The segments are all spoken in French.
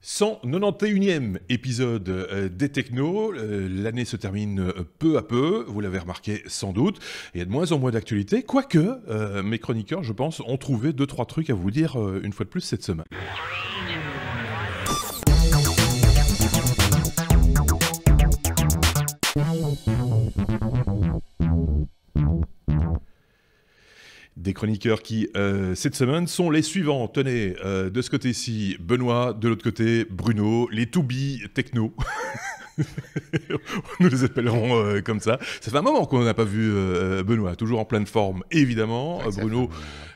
191e épisode des Technos. L'année se termine peu à peu, vous l'avez remarqué sans doute. Il y a de moins en moins d'actualités, quoique mes chroniqueurs, je pense, ont trouvé 2-3 trucs à vous dire une fois de plus cette semaine. Des chroniqueurs qui, cette semaine, sont les suivants. Tenez, de ce côté-ci, Benoît, de l'autre côté, Bruno, les to-be techno. Nous les appellerons comme ça. Ça fait un moment qu'on n'a pas vu Benoît, toujours en pleine forme, évidemment. Ouais, Bruno,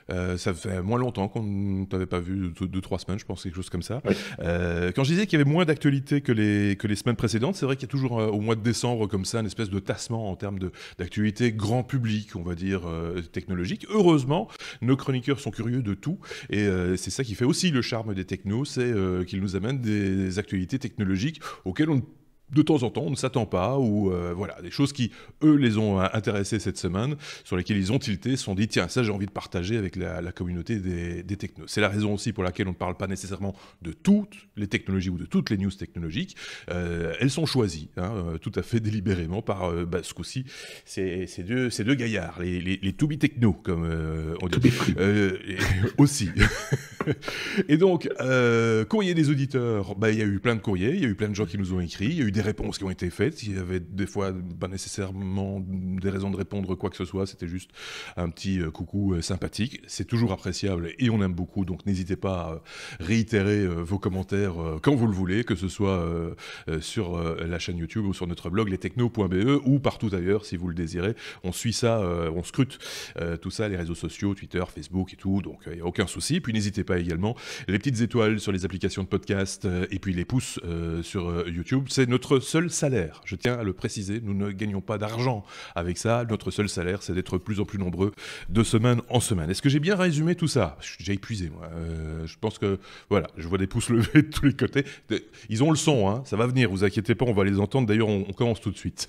ça fait moins longtemps qu'on ne t'avait pas vu, 2-3 semaines, je pense, quelque chose comme ça. Oui. Quand je disais qu'il y avait moins d'actualité que les semaines précédentes, c'est vrai qu'il y a toujours au mois de décembre, comme ça, une espèce de tassement en termes d'actualité grand public, on va dire, technologique. Heureusement, nos chroniqueurs sont curieux de tout, et c'est ça qui fait aussi le charme des technos, c'est qu'ils nous amènent des actualités technologiques auxquelles de temps en temps, on ne s'attend pas, ou voilà, des choses qui, eux, les ont intéressés cette semaine, sur lesquelles ils ont tilté, se sont dit, tiens, ça j'ai envie de partager avec la communauté des technos. C'est la raison aussi pour laquelle on ne parle pas nécessairement de toutes les technologies ou de toutes les news technologiques. Elles sont choisies, tout à fait délibérément par, ce coup-ci, ces deux gaillards, les to be techno, comme on dit. Aussi. Et donc, courrier des auditeurs, il y a eu plein de courriers, il y a eu plein de gens qui nous ont écrit, il y a eu des réponses qui ont été faites, il y avait des fois pas nécessairement des raisons de répondre quoi que ce soit, c'était juste un petit coucou sympathique. C'est toujours appréciable et on aime beaucoup, donc n'hésitez pas à réitérer vos commentaires quand vous le voulez, que ce soit sur la chaîne YouTube ou sur notre blog lestechno.be ou partout ailleurs si vous le désirez. On suit ça, on scrute tout ça, les réseaux sociaux, Twitter, Facebook et tout, donc il n'y a aucun souci. Puis n'hésitez pas également les petites étoiles sur les applications de podcast et puis les pouces sur YouTube. C'est notre seul salaire, je tiens à le préciser, nous ne gagnons pas d'argent avec ça, notre seul salaire c'est d'être de plus en plus nombreux de semaine en semaine. Est-ce que j'ai bien résumé tout ça? Je suis déjà épuisé moi, je pense que voilà, je vois des pouces levés de tous les côtés, ils ont le son, ça va venir, vous inquiétez pas, on va les entendre, d'ailleurs on commence tout de suite.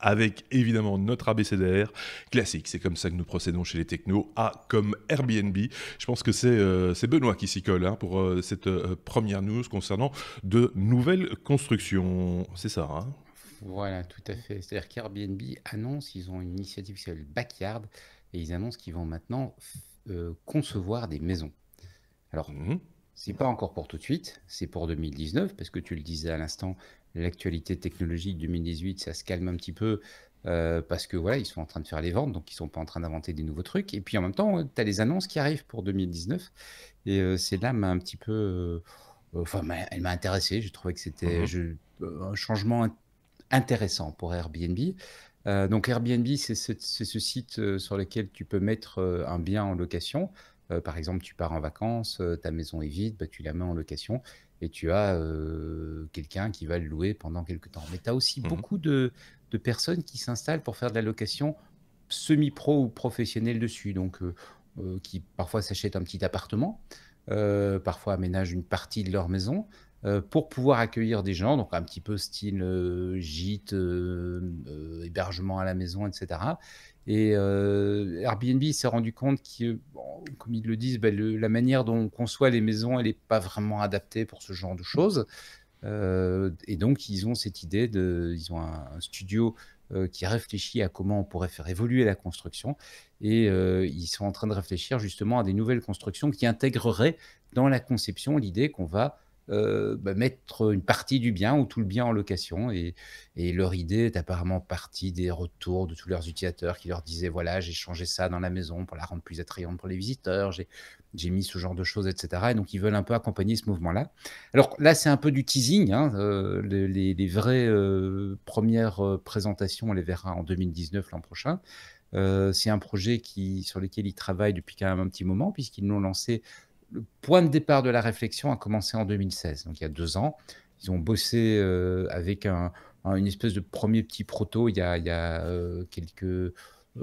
Avec évidemment notre abécédaire classique. C'est comme ça que nous procédons chez les technos. A comme Airbnb. Je pense que c'est Benoît qui s'y colle pour cette première news concernant de nouvelles constructions. C'est ça, hein? Voilà, tout à fait. C'est-à-dire qu'Airbnb annonce, ils ont une initiative qui s'appelle Backyard, et ils annoncent qu'ils vont maintenant concevoir des maisons. Alors, c'est pas encore pour tout de suite, c'est pour 2019, parce que tu le disais à l'instant, l'actualité technologique 2018, ça se calme un petit peu, parce que voilà, ils sont en train de faire les ventes, donc ils sont pas en train d'inventer des nouveaux trucs. Et puis en même temps, tu as les annonces qui arrivent pour 2019, et c'est là m'a un petit peu, elle m'a intéressé. J'ai trouvé que c'était un changement intéressant pour Airbnb. Donc Airbnb, c'est ce site sur lequel tu peux mettre un bien en location. Par exemple, tu pars en vacances, ta maison est vide, tu la mets en location et tu as quelqu'un qui va le louer pendant quelques temps. Mais tu as aussi beaucoup de personnes qui s'installent pour faire de la location semi-pro ou professionnelle dessus, donc qui parfois s'achètent un petit appartement, parfois aménagent une partie de leur maison pour pouvoir accueillir des gens, donc un petit peu style gîte, hébergement à la maison, etc. Et Airbnb s'est rendu compte que, comme ils le disent, la manière dont on conçoit les maisons, elle n'est pas vraiment adaptée pour ce genre de choses. Et donc, ils ont cette idée ils ont un studio qui réfléchit à comment on pourrait faire évoluer la construction. Et ils sont en train de réfléchir justement à des nouvelles constructions qui intégreraient dans la conception l'idée qu'on va mettre une partie du bien ou tout le bien en location. Et leur idée est apparemment partie des retours de tous leurs utilisateurs qui leur disaient, voilà, j'ai changé ça dans la maison pour la rendre plus attrayante pour les visiteurs, j'ai mis ce genre de choses, etc. Et donc, ils veulent un peu accompagner ce mouvement-là. Alors là, c'est un peu du teasing. Les vraies premières présentations, on les verra en 2019, l'an prochain. C'est un projet sur lequel ils travaillent depuis quand même un petit moment, puisqu'ils l'ont lancé. Le point de départ de la réflexion a commencé en 2016, donc il y a 2 ans. Ils ont bossé avec une espèce de premier petit proto il y a quelques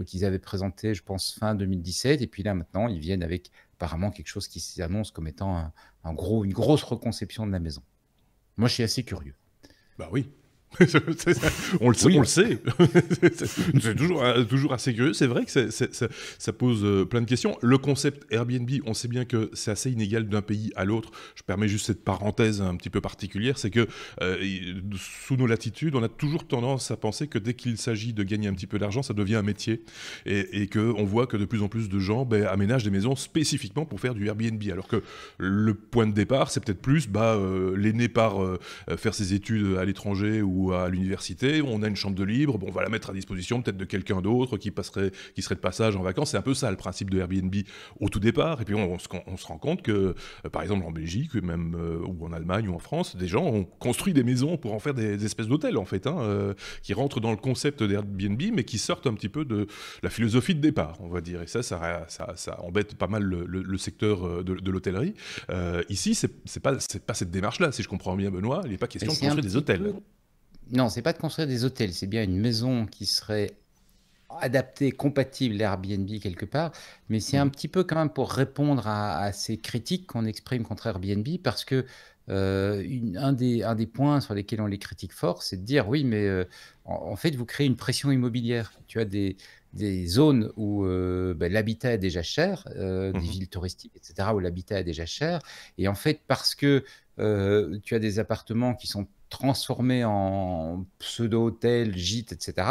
qu'ils avaient présenté, je pense, fin 2017. Et puis là, maintenant, ils viennent avec apparemment quelque chose qui s'annonce comme étant une grosse reconception de la maison. Moi, je suis assez curieux. Bah oui. On le sait, Oui, on le sait. C'est toujours assez curieux. C'est vrai que ça pose plein de questions. Le concept Airbnb, on sait bien que c'est assez inégal d'un pays à l'autre. Je permets juste cette parenthèse un petit peu particulière, c'est que sous nos latitudes, on a toujours tendance à penser que dès qu'il s'agit de gagner un petit peu d'argent, ça devient un métier, et qu'on voit que de plus en plus de gens aménagent des maisons spécifiquement pour faire du Airbnb, alors que le point de départ, c'est peut-être plus l'aîné part faire ses études à l'étranger ou à l'université, on a une chambre de libre, on va la mettre à disposition peut-être de quelqu'un d'autre qui serait de passage en vacances. C'est un peu ça le principe de Airbnb au tout départ. Et puis on se rend compte que, par exemple en Belgique, même ou en Allemagne ou en France, des gens ont construit des maisons pour en faire des espèces d'hôtels, en fait, qui rentrent dans le concept d'Airbnb, mais qui sortent un petit peu de la philosophie de départ, on va dire. Et ça embête pas mal le secteur de l'hôtellerie. Ici, c'est pas cette démarche-là, si je comprends bien, Benoît. Il n'est pas question de construire des hôtels. Non, c'est pas de construire des hôtels, c'est bien une maison qui serait adaptée, compatible Airbnb quelque part, mais c'est un petit peu quand même pour répondre à ces critiques qu'on exprime contre Airbnb, parce que un des points sur lesquels on les critique fort, c'est de dire oui, mais en fait, vous créez une pression immobilière. Tu as des zones où l'habitat est déjà cher, des villes touristiques, etc., où l'habitat est déjà cher, et en fait, parce que tu as des appartements qui sont transformés en pseudo-hôtels, gîtes, etc.,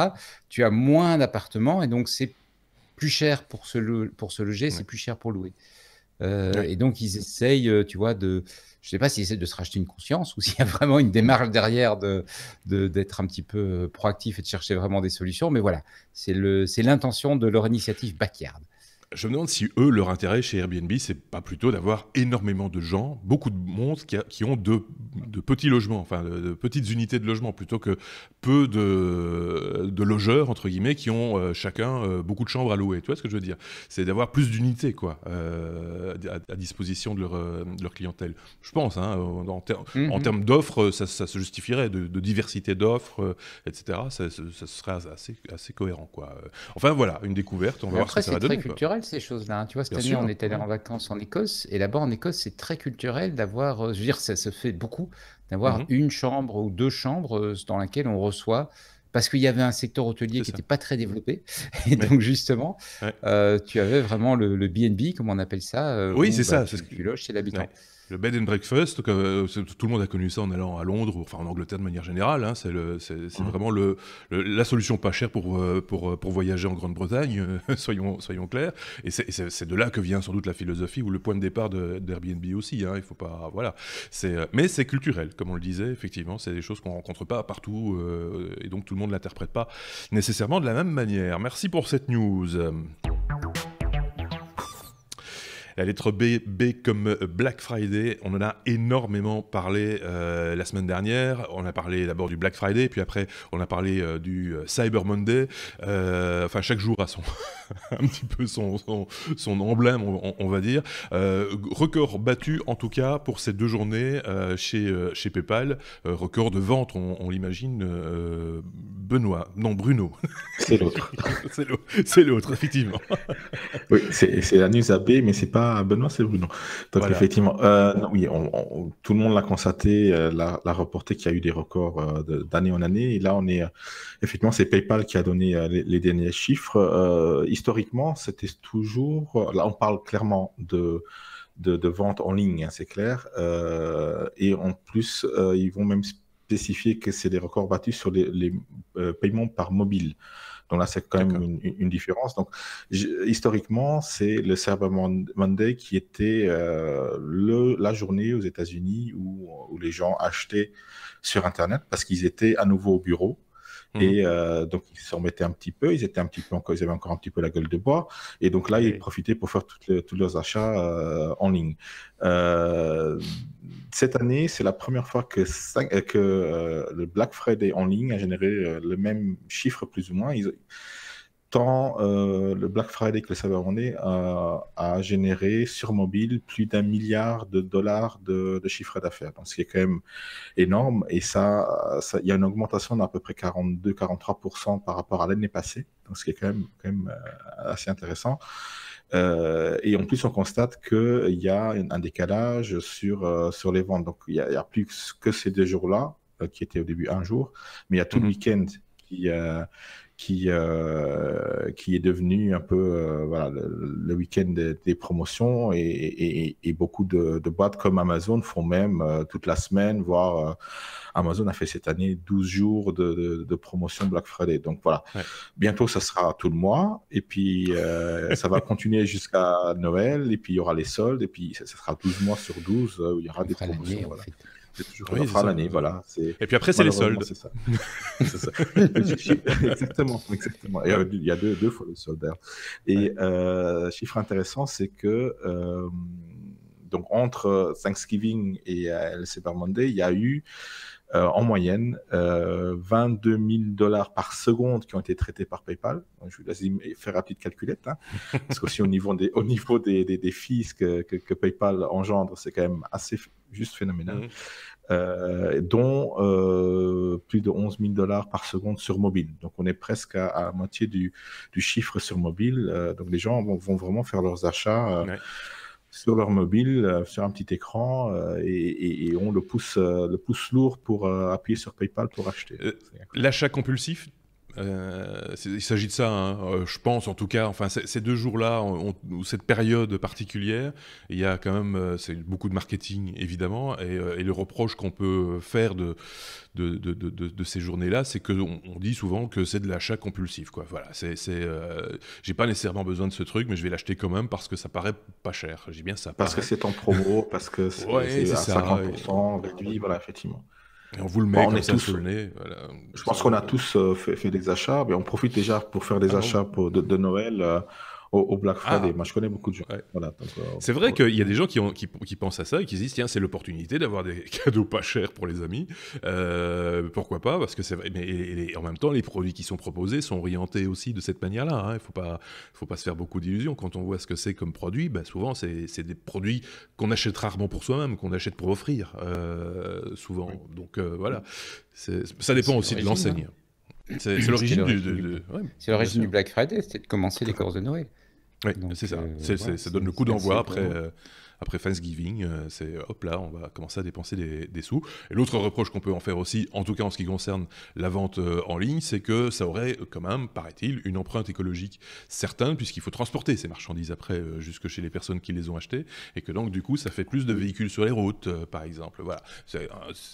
tu as moins d'appartements et donc c'est plus cher pour se loger, c'est plus cher pour louer. Et donc ils essayent, tu vois, je ne sais pas s'ils essaient de se racheter une conscience ou s'il y a vraiment une démarche derrière d'être un petit peu proactif et de chercher vraiment des solutions, mais voilà, c'est l'intention de leur initiative Backyard. Je me demande si eux, leur intérêt chez Airbnb, c'est pas plutôt d'avoir énormément de gens, beaucoup de monde qui ont de petits logements, enfin de petites unités de logement, plutôt que peu de logeurs, entre guillemets, qui ont chacun beaucoup de chambres à louer. Tu vois ce que je veux dire? C'est d'avoir plus d'unités, quoi, à disposition de leur clientèle. Je pense, en termes d'offres, ça se justifierait, de diversité d'offres, etc. Ça serait assez cohérent, quoi. Enfin voilà, une découverte, on va voir ce que ça va donner. C'est très culturel ces choses-là, hein. Tu vois, cette année, sûr, on est allé en vacances en Écosse, et là-bas en Écosse, c'est très culturel d'avoir, je veux dire, ça se fait beaucoup, d'avoir une chambre ou deux chambres dans laquelle on reçoit, parce qu'il y avait un secteur hôtelier qui n'était pas très développé, et donc justement, tu avais vraiment le B&B, comme on appelle ça, oui, où c'est ça, tu loges chez l'habitant. Le bed and breakfast, tout le monde a connu ça en allant à Londres, enfin en Angleterre de manière générale. C'est vraiment la solution pas chère pour voyager en Grande-Bretagne, soyons clairs. Et c'est de là que vient sans doute la philosophie ou le point de départ d'Airbnb aussi. Il faut pas, voilà. Mais c'est culturel, comme on le disait. Effectivement, c'est des choses qu'on rencontre pas partout, et donc tout le monde l'interprète pas nécessairement de la même manière. Merci pour cette news. La lettre B comme Black Friday, on en a énormément parlé la semaine dernière. On a parlé d'abord du Black Friday, puis après on a parlé du Cyber Monday. Enfin, chaque jour a un petit peu son emblème, on va dire. Record battu en tout cas pour ces 2 journées chez PayPal. Record de vente, on l'imagine. Bruno. C'est l'autre. C'est l'autre, effectivement. Oui, c'est la news AB, mais c'est pas Benoît, c'est Bruno. Donc voilà. Effectivement, oui, tout le monde l'a constaté, l'a reporté qu'il y a eu des records d'année en année. Et là, effectivement, c'est PayPal qui a donné les derniers chiffres. Historiquement, c'était toujours, là, on parle clairement de vente en ligne, c'est clair. Et en plus, ils vont même spécifier que c'est des records battus sur les paiements par mobile. Donc là, c'est quand même une différence. Donc, historiquement, c'est le Cyber Monday qui était la journée aux États-Unis où les gens achetaient sur Internet parce qu'ils étaient à nouveau au bureau. Et donc, ils s'en mettaient un petit peu, ils avaient encore un petit peu la gueule de bois. Et donc là, ils profitaient pour faire tous leurs achats en ligne. Cette année, c'est la première fois que le Black Friday en ligne a généré le même chiffre, plus ou moins. Tant le Black Friday que le Cyber Monday a généré sur mobile plus d'1 milliard de dollars de chiffre d'affaires. Donc, ce qui est quand même énorme. Et il y a une augmentation d'à peu près 42-43% par rapport à l'année passée. Donc, ce qui est quand même assez intéressant. Et en plus, on constate qu'il y a un décalage sur les ventes. Donc, il n'y a plus que ces 2 jours-là qui était au début un jour, mais il y a tout le week-end qui est devenu un peu voilà, le week-end des promotions et beaucoup de boîtes comme Amazon font même toute la semaine, voire Amazon a fait cette année 12 jours de promotion Black Friday. Donc voilà, bientôt ça sera tout le mois et puis ça va continuer jusqu'à Noël et puis il y aura les soldes et puis ça sera 12 mois sur 12 où il y aura des promotions. Voilà. C'est toujours on fera l'année, voilà. Et puis après, c'est les soldes. C'est ça. C'est ça. Exactement. Et, il y a deux fois les soldes. Et chiffre intéressant, c'est que donc entre Thanksgiving et le Cyber Monday, il y a eu en moyenne $22 000 par seconde qui ont été traités par PayPal. Donc, je vous laisse faire la petite calculette, hein, parce qu'aussi au niveau des fees que PayPal engendre, c'est quand même assez juste phénoménal. Dont plus de $11 000 par seconde sur mobile. Donc on est presque à la moitié du chiffre sur mobile. Donc les gens vont vraiment faire leurs achats sur leur mobile, sur un petit écran, et ont le pouce lourd pour appuyer sur PayPal pour acheter. L'achat compulsif, il s'agit de ça, hein, je pense en tout cas, enfin ces 2 jours-là, ou cette période particulière, il y a quand même c'est beaucoup de marketing évidemment, et le reproche qu'on peut faire de ces journées-là, c'est qu'on dit souvent que c'est de l'achat compulsif, quoi. Voilà, j'ai pas nécessairement besoin de ce truc, mais je vais l'acheter quand même parce que ça paraît pas cher. J'ai bien ça. Parce que c'est en promo, parce que c'est à 50% réduit, voilà, effectivement. Et on vous le met comme ça sous le nez. Voilà. Je pense qu'on a tous fait des achats, mais on profite déjà pour faire des achats de Noël au Black Friday. Moi, je connais beaucoup de gens. Voilà, donc, c'est vrai qu'il y a des gens qui pensent à ça et qui se disent tiens, c'est l'opportunité d'avoir des cadeaux pas chers pour les amis. Pourquoi pas? Parce que c'est vrai. Mais en même temps, les produits qui sont proposés sont orientés aussi de cette manière-là. Hein. Il faut pas se faire beaucoup d'illusions. Quand on voit ce que c'est comme produit, souvent, c'est des produits qu'on achète rarement pour soi-même, qu'on achète pour offrir. Souvent. Donc voilà. Ça dépend aussi de l'enseigne. C'est l'origine c'est l'origine du Black Friday, c'était de commencer les courses de Noël. Oui, c'est ça. Ça donne le coup d'envoi après Thanksgiving. C'est hop là, on va commencer à dépenser des sous. Et l'autre reproche qu'on peut en faire aussi, en tout cas en ce qui concerne la vente en ligne, c'est que ça aurait quand même, paraît-il, une empreinte écologique certaine, puisqu'il faut transporter ces marchandises après jusque chez les personnes qui les ont achetées, et que donc du coup ça fait plus de véhicules sur les routes, par exemple. Voilà, c'est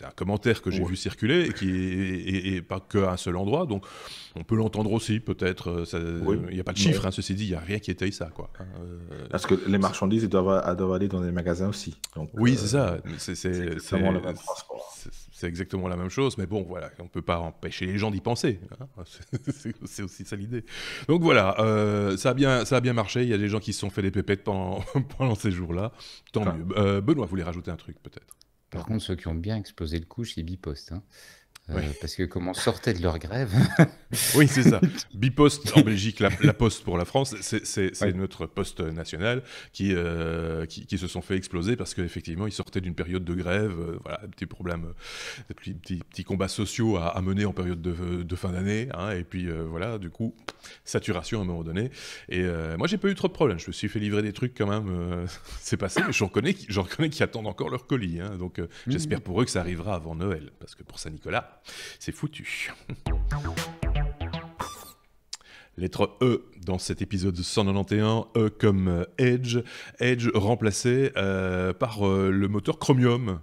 un commentaire que j'ai vu circuler et qui est pas qu'à un seul endroit, donc on peut l'entendre aussi peut-être. Il n'y a pas de chiffre, hein, ceci dit, il n'y a rien qui étaye ça, quoi. Parce que les marchandises doivent aller dans les magasins aussi. Donc, oui, c'est ça. C'est exactement la même chose, mais bon, voilà, on ne peut pas empêcher les gens d'y penser. Hein. C'est aussi ça l'idée. Donc voilà, ça a bien marché. Il y a des gens qui se sont fait des pépettes pendant ces jours-là. Tant mieux. Benoît voulait rajouter un truc, peut-être. Par contre, ceux qui ont bien explosé le coup, c'est Bipost. Hein. Parce que comme on sortait de leur grève... Oui, c'est ça. Bipost en Belgique, la Poste pour la France, c'est notre poste national qui se sont fait exploser parce qu'effectivement, ils sortaient d'une période de grève, voilà, des problèmes, des petits combats sociaux à mener en période de fin d'année, hein, et puis voilà, du coup, saturation à un moment donné. Et moi, j'ai pas eu trop de problèmes. Je me suis fait livrer des trucs quand même, c'est passé, mais je reconnais qu'ils attendent encore leur colis, hein, donc j'espère pour eux que ça arrivera avant Noël, parce que pour Saint-Nicolas, c'est foutu. Lettre E dans cet épisode 191, E comme Edge. Edge remplacé par le moteur Chromium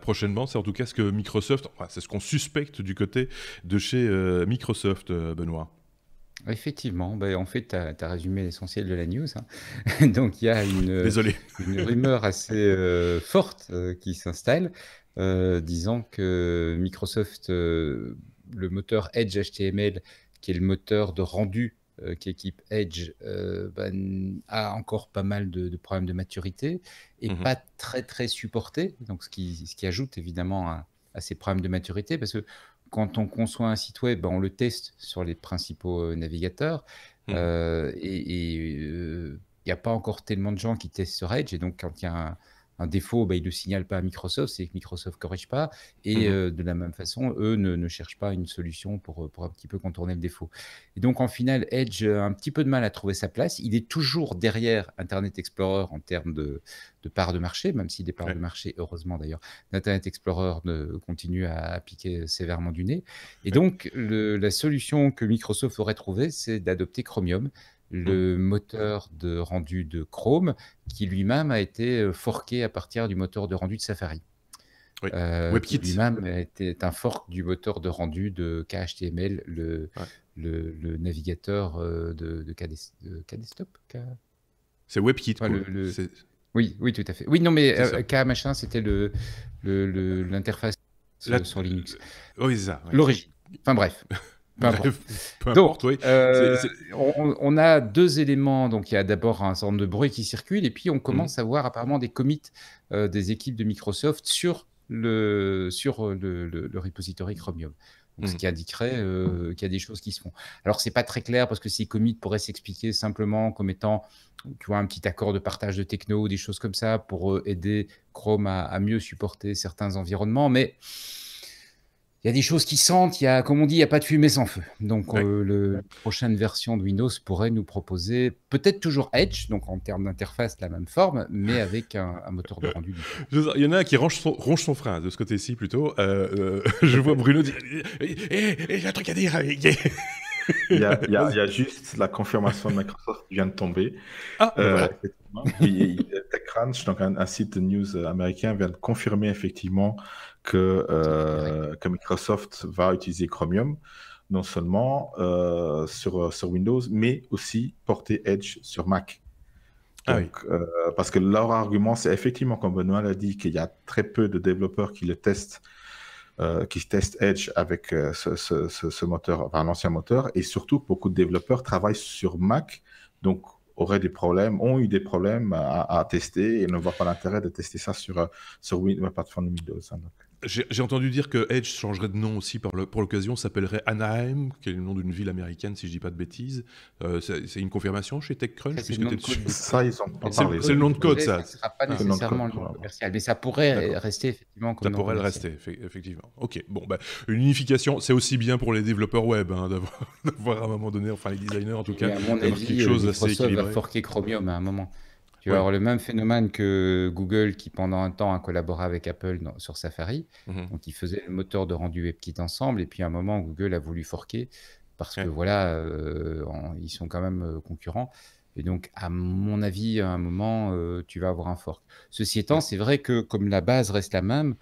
prochainement. C'est en tout cas ce que Microsoft, c'est ce qu'on suspecte du côté de chez Microsoft, Benoît. Effectivement, en fait, tu as résumé l'essentiel de la news. Hein. Donc, il y a une rumeur assez forte qui s'installe, disant que Microsoft, le moteur Edge HTML, qui est le moteur de rendu qu'équipe Edge, a encore pas mal de problèmes de maturité et pas très très supporté. Donc, ce qui ajoute évidemment à ces problèmes de maturité, parce que quand on conçoit un site web, on le teste sur les principaux navigateurs et il n'y a pas encore tellement de gens qui testent sur Edge. Et donc, quand il y a un défaut, il ne le signale pas à Microsoft, c'est que Microsoft ne corrige pas. Et de la même façon, eux ne cherchent pas une solution pour un petit peu contourner le défaut. Et donc, en final, Edge a un petit peu de mal à trouver sa place. Il est toujours derrière Internet Explorer en termes de part de marché, même si des parts de marché, heureusement d'ailleurs, d'Internet Explorer continue à piquer sévèrement du nez. Et donc, la solution que Microsoft aurait trouvée, c'est d'adopter Chromium, le moteur de rendu de Chrome, qui lui-même a été forqué à partir du moteur de rendu de Safari. Oui. Qui lui-même est un fork du moteur de rendu de KHTML, le navigateur de KDesktop. C'est WebKit. Enfin, oui, tout à fait. Oui, non, mais K machin, c'était l'interface sur Linux. Oui, c'est ça. Oui. L'origine. Enfin bref. Peu importe, oui. On a deux éléments. Donc, il y a d'abord un certain nombre de bruits qui circulent, et puis on commence à voir apparemment des commits des équipes de Microsoft sur le repository Chromium. Donc, ce qui indiquerait qu'il y a des choses qui se font. Alors, c'est pas très clair parce que ces commits pourraient s'expliquer simplement comme étant, tu vois, un petit accord de partage de techno ou des choses comme ça pour aider Chrome à mieux supporter certains environnements, mais il y a des choses qui sentent, comme on dit, il n'y a pas de fumée sans feu. Donc, la prochaine version de Windows pourrait nous proposer peut-être toujours Edge, donc en termes d'interface, la même forme, mais avec un moteur de rendu différent. Il y en a un qui ronge son frein, de ce côté-ci plutôt. Je vois Bruno dire j'ai un truc à dire. Il y a juste la confirmation de Microsoft qui vient de tomber. Voilà. TechCrunch, donc un site de news américain, vient de confirmer effectivement que Microsoft va utiliser Chromium, non seulement sur Windows, mais aussi porter Edge sur Mac. Donc, parce que leur argument, c'est effectivement, comme Benoît l'a dit, qu'il y a très peu de développeurs qui le testent. Qui testent Edge avec ce moteur, enfin l'ancien moteur, et surtout beaucoup de développeurs travaillent sur Mac, donc ont eu des problèmes à tester et ne voient pas l'intérêt de tester ça sur la plateforme Windows. Donc. J'ai entendu dire que Edge changerait de nom aussi pour l'occasion, s'appellerait Anaheim, qui est le nom d'une ville américaine, si je dis pas de bêtises. C'est une confirmation chez TechCrunch? Ça, ils ont pas parlé. C'est le nom de code, ça. Ça ne sera pas nécessairement le nom commercial, mais ça pourrait rester effectivement comme ça pourrait le rester, effectivement. Ok, bon, une unification, c'est aussi bien pour les développeurs web, d'avoir à un moment donné, enfin les designers en tout cas, à mon avis, quelque chose d'assez équilibré. Microsoft va forquer Chromium à un moment. Tu vas avoir le même phénomène que Google qui, pendant un temps, a collaboré avec Apple sur Safari. Donc, ils faisaient le moteur de rendu WebKit ensemble. Et puis, à un moment, Google a voulu forquer parce que, voilà, ils sont quand même concurrents. Et donc, à mon avis, à un moment, tu vas avoir un fork. Ceci étant, c'est vrai que comme la base reste la même,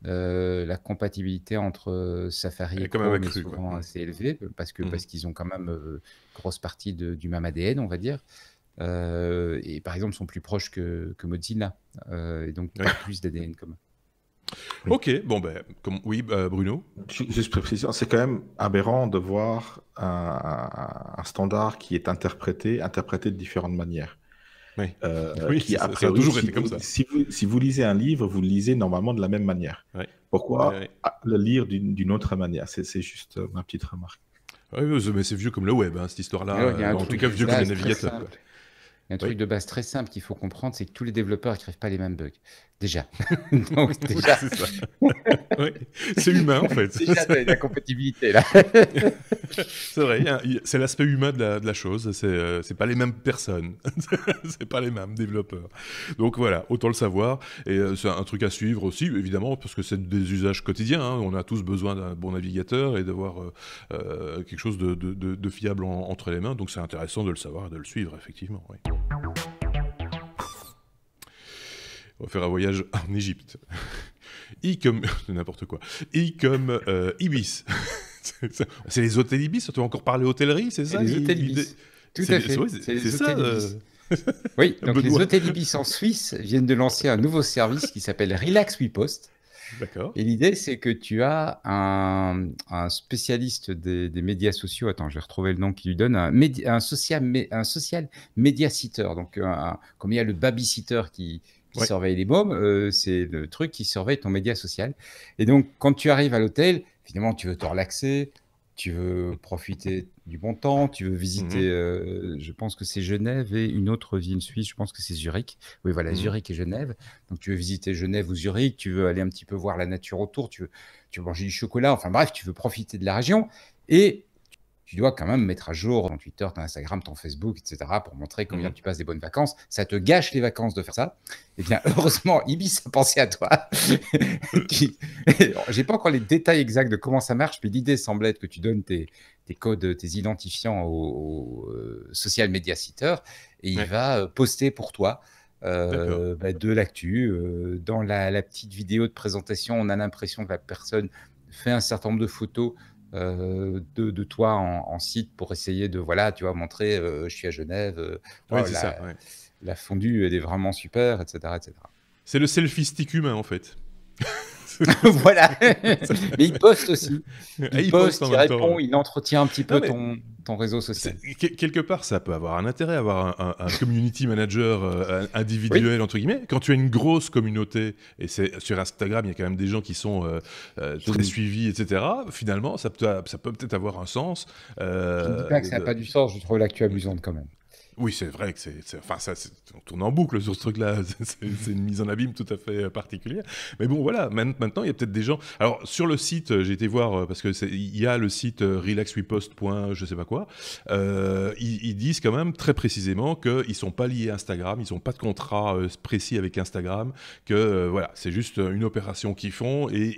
la compatibilité entre Safari et Chrome est souvent assez élevée parce qu'ils ont quand même grosse partie du même ADN, on va dire. Et par exemple sont plus proches que Mozilla et donc plus d'ADN commun. Ok, bon Bruno. Juste précision, c'est quand même aberrant de voir un standard qui est interprété de différentes manières. Qui a priori, toujours été comme ça. Si vous lisez un livre, vous le lisez normalement de la même manière. Pourquoi le lire d'une autre manière? C'est juste ma petite remarque. Oui, mais c'est vieux comme le web, cette histoire-là. En tout cas, vieux comme les navigateurs. Il y a un truc de base très simple qu'il faut comprendre, c'est que tous les développeurs n'écrivent pas les mêmes bugs. Déjà. Donc, déjà... c'est ça. C'est humain, en fait. Déjà, il y a la compatibilité, là. C'est vrai, c'est l'aspect humain de la chose. C'est pas les mêmes personnes. C'est pas les mêmes développeurs. Donc voilà, autant le savoir. Et c'est un truc à suivre aussi, évidemment, parce que c'est des usages quotidiens. On a tous besoin d'un bon navigateur et d'avoir quelque chose de fiable entre les mains. Donc c'est intéressant de le savoir et de le suivre, effectivement. Oui. On va faire un voyage en Égypte. I comme n'importe quoi. I comme Ibis. C'est les hôtels Ibis. Tu vas encore parler hôtellerie, c'est ça? Les hôtels Ibis. Tout à fait. C'est ça. Oui. Donc les hôtels Ibis en Suisse viennent de lancer un nouveau service qui s'appelle Relax We Post. D'accord. Et l'idée, c'est que tu as un spécialiste des médias sociaux. Attends, je vais retrouver le nom qui lui donne un social media sitter. Donc, comme il y a le babysitter qui surveille les mômes, c'est le truc qui surveille ton média social. Et donc, quand tu arrives à l'hôtel, finalement, tu veux te relaxer, tu veux profiter du bon temps, tu veux visiter, je pense que c'est Genève et une autre ville suisse, je pense que c'est Zurich. Oui, voilà, Zurich et Genève. Donc, tu veux visiter Genève ou Zurich, tu veux aller un petit peu voir la nature autour, tu veux manger du chocolat, enfin bref, tu veux profiter de la région. Et tu dois quand même mettre à jour ton Twitter, ton Instagram, ton Facebook, etc. pour montrer combien tu passes des bonnes vacances. Ça te gâche les vacances de faire ça. Eh bien, heureusement, Ibis a pensé à toi. J'ai pas encore les détails exacts de comment ça marche, mais l'idée semble être que tu donnes tes codes, tes identifiants au social media sitter et il va poster pour toi de l'actu. Dans la petite vidéo de présentation, on a l'impression que la personne fait un certain nombre de photos de toi en site pour essayer de, voilà, tu vois, montrer je suis à Genève, la fondue, elle est vraiment super, etc. etc. C'est le selfie stick humain, en fait. Voilà. Mais il poste aussi. Il poste, il répond, il entretient un petit peu ton réseau social. Quelque part, ça peut avoir un intérêt, avoir un community manager individuel, entre guillemets. Quand tu as une grosse communauté, et sur Instagram, il y a quand même des gens qui sont très suivis, etc. Finalement, ça peut peut-être avoir un sens. Je ne dis pas que ça n'a pas du sens, je trouve l'actu amusante quand même. Oui, c'est vrai que on tourne en boucle sur ce truc-là. C'est une mise en abîme tout à fait particulière. Mais bon, voilà, maintenant, il y a peut-être des gens... Alors, sur le site, j'ai été voir, parce il y a le site relaxwepost. Je sais pas quoi. Ils disent quand même très précisément qu'ils ne sont pas liés à Instagram, ils n'ont pas de contrat précis avec Instagram, que voilà, c'est juste une opération qu'ils font et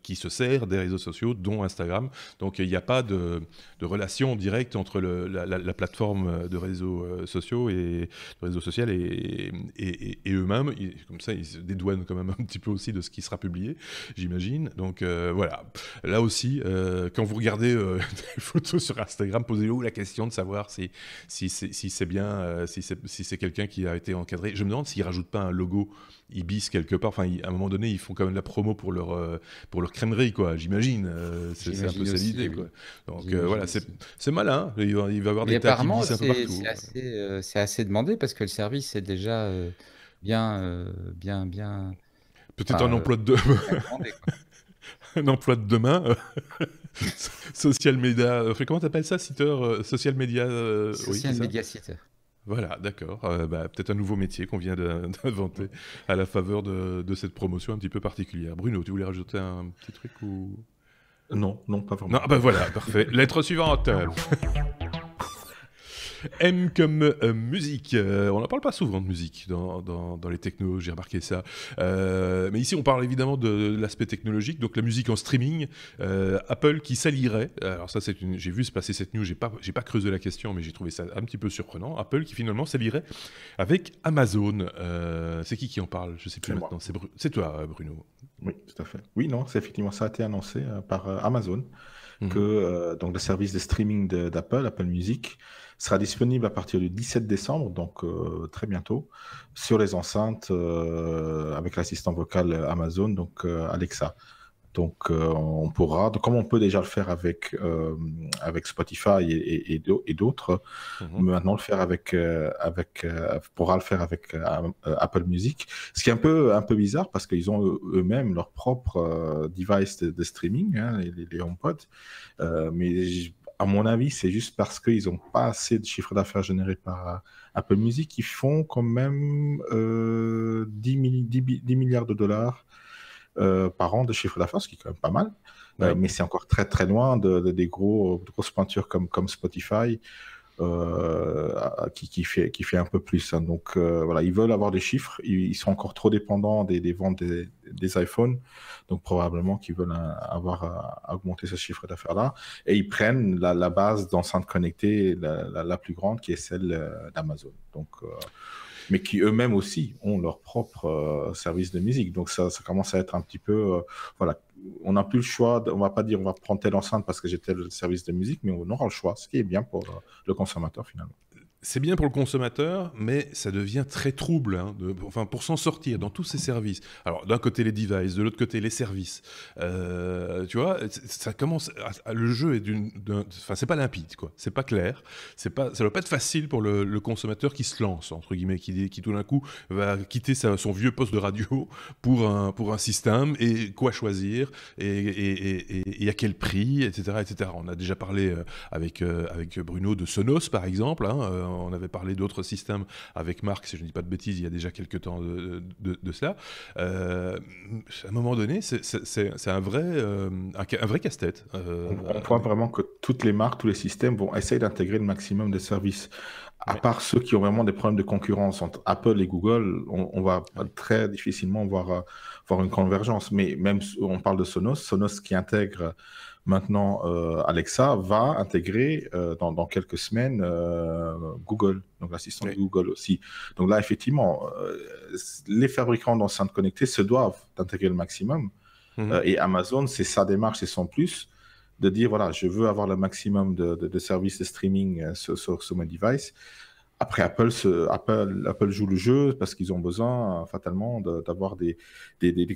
qui se sert des réseaux sociaux, dont Instagram. Donc, il n'y a pas de relation directe entre la plateforme de réseaux sociaux et le réseau social et eux-mêmes. Comme ça, ils se dédouanent quand même un petit peu aussi de ce qui sera publié, j'imagine. Donc voilà. Là aussi, quand vous regardez des photos sur Instagram, posez-vous la question de savoir si c'est bien, si c'est quelqu'un qui a été encadré. Je me demande s'ils rajoutent pas un logo Ibis quelque part. Enfin, à un moment donné, ils font quand même de la promo pour leur crèmerie, quoi. J'imagine. C'est un peu ça l'idée, quoi. Donc voilà, c'est malin. Il va y avoir des tags Ibis un peu partout. C'est assez demandé parce que le service est déjà bien. Peut-être un emploi de demain. Un emploi de demain. Social media. Comment t'appelles ça, sitter social media Social media sitter. Voilà, d'accord. Peut-être un nouveau métier qu'on vient d'inventer à la faveur de cette promotion un petit peu particulière. Bruno, tu voulais rajouter un petit truc ou... Non, pas vraiment. Non, voilà, parfait. Lettre suivante. M comme musique. On n'en parle pas souvent de musique dans les technos, j'ai remarqué ça. Mais ici, on parle évidemment de l'aspect technologique, donc la musique en streaming. Apple qui s'allierait. Alors ça, j'ai vu se passer cette news, j'ai pas creusé la question, mais j'ai trouvé ça un petit peu surprenant. Apple qui finalement s'allierait avec Amazon. C'est qui en parle? Je sais plus maintenant. C'est toi, Bruno. Oui, tout à fait. Oui, non, c'est effectivement ça a été annoncé par Amazon que donc le service de streaming d'Apple, Apple Music, sera disponible à partir du 17 décembre, donc très bientôt, sur les enceintes avec l'assistant vocal Amazon, donc Alexa. Donc on pourra, comme on peut déjà le faire avec Spotify et d'autres, maintenant le faire pourra le faire avec Apple Music. Ce qui est un peu bizarre parce qu'ils ont eux-mêmes leur propre device de streaming, hein, les HomePod. Mais à mon avis, c'est juste parce qu'ils n'ont pas assez de chiffre d'affaires généré par Apple Music. Ils font quand même 10 milliards de dollars par an de chiffre d'affaires, ce qui est quand même pas mal. Mais c'est encore très très loin des grosses pointures comme Spotify qui fait un peu plus. Hein. Donc voilà, ils veulent avoir des chiffres. Ils sont encore trop dépendants des ventes des iPhones. Donc probablement qu'ils veulent avoir augmenté ce chiffre d'affaires-là. Et ils prennent la base d'enceintes connectées la plus grande, qui est celle d'Amazon. Donc mais qui eux-mêmes aussi ont leur propre service de musique. Donc ça commence à être un petit peu... voilà, on n'a plus le choix, on ne va pas dire on va prendre telle enceinte parce que j'ai tel service de musique, mais on aura le choix, ce qui est bien pour le consommateur finalement. c'est bien pour le consommateur, mais ça devient très trouble, hein, enfin, pour s'en sortir dans tous ces services. Alors, d'un côté les devices, de l'autre côté les services. Tu vois, ça commence. Le jeu est enfin, c'est pas limpide, quoi. C'est pas clair. Ça doit pas être facile pour le consommateur qui se lance, entre guillemets, qui tout d'un coup va quitter son vieux poste de radio pour un système et quoi choisir et à quel prix, etc., etc. On a déjà parlé avec Bruno de Sonos, par exemple. Hein, on avait parlé d'autres systèmes avec Marc, si je ne dis pas de bêtises, il y a déjà quelques temps de cela. À un moment donné, c'est un vrai casse-tête. On voit vraiment que toutes les marques, tous les systèmes vont essayer d'intégrer le maximum de services. À part ceux qui ont vraiment des problèmes de concurrence entre Apple et Google, on va très difficilement voir une convergence. Mais même, on parle de Sonos qui intègre maintenant Alexa, va intégrer dans quelques semaines Google, donc l'assistant de Google aussi. Donc là, effectivement, les fabricants d'enceintes connectées se doivent d'intégrer le maximum. Et Amazon, c'est sa démarche, c'est son plus, de dire, voilà, je veux avoir le maximum de services de streaming sur mes devices. Après, Apple joue le jeu parce qu'ils ont besoin fatalement d'avoir des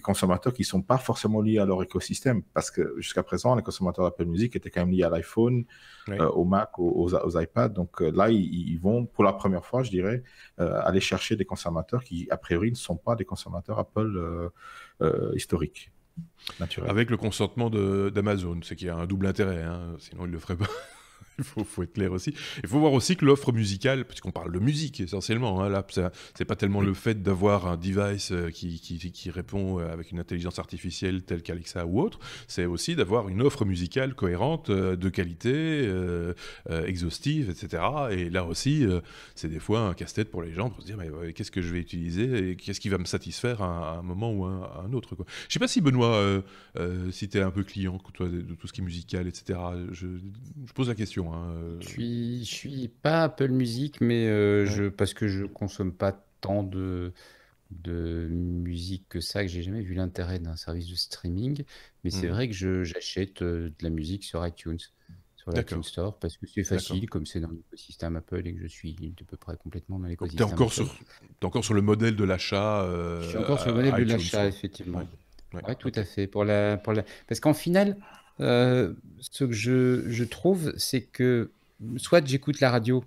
consommateurs qui ne sont pas forcément liés à leur écosystème. Parce que jusqu'à présent, les consommateurs d'Apple Music étaient quand même liés à l'iPhone, au Mac, aux iPads. Donc là, ils vont, pour la première fois, je dirais, aller chercher des consommateurs qui, a priori, ne sont pas des consommateurs Apple historiques. Naturel. Avec le consentement d'Amazon, c'est qu'il y a un double intérêt, hein, sinon ils ne le feraient pas. Il faut être clair aussi. Il faut voir aussi que l'offre musicale, puisqu'on parle de musique essentiellement, hein, là, c'est pas tellement le fait d'avoir un device qui répond avec une intelligence artificielle telle qu'Alexa ou autre, c'est aussi d'avoir une offre musicale cohérente, de qualité, exhaustive, etc. Et là aussi, c'est des fois un casse-tête pour les gens pour se dire mais qu'est-ce que je vais utiliser et qu'est-ce qui va me satisfaire à un moment ou à un autre, quoi. Je sais pas si Benoît, si tu es un peu client toi, de tout ce qui est musical, etc. Je pose la question. Je suis pas Apple Music, mais parce que je consomme pas tant de musique que ça, que j'ai jamais vu l'intérêt d'un service de streaming. Mais c'est vrai que j'achète de la musique sur iTunes, sur l'iTunes Store, parce que c'est facile, comme c'est dans l'écosystème Apple et que je suis de peu près complètement dans l'écosystème Apple. T'es encore sur le modèle de l'achat. Je suis encore sur le modèle de l'achat, effectivement. Ouais, tout à fait. Parce qu'en final, ce que je trouve, c'est que soit j'écoute la radio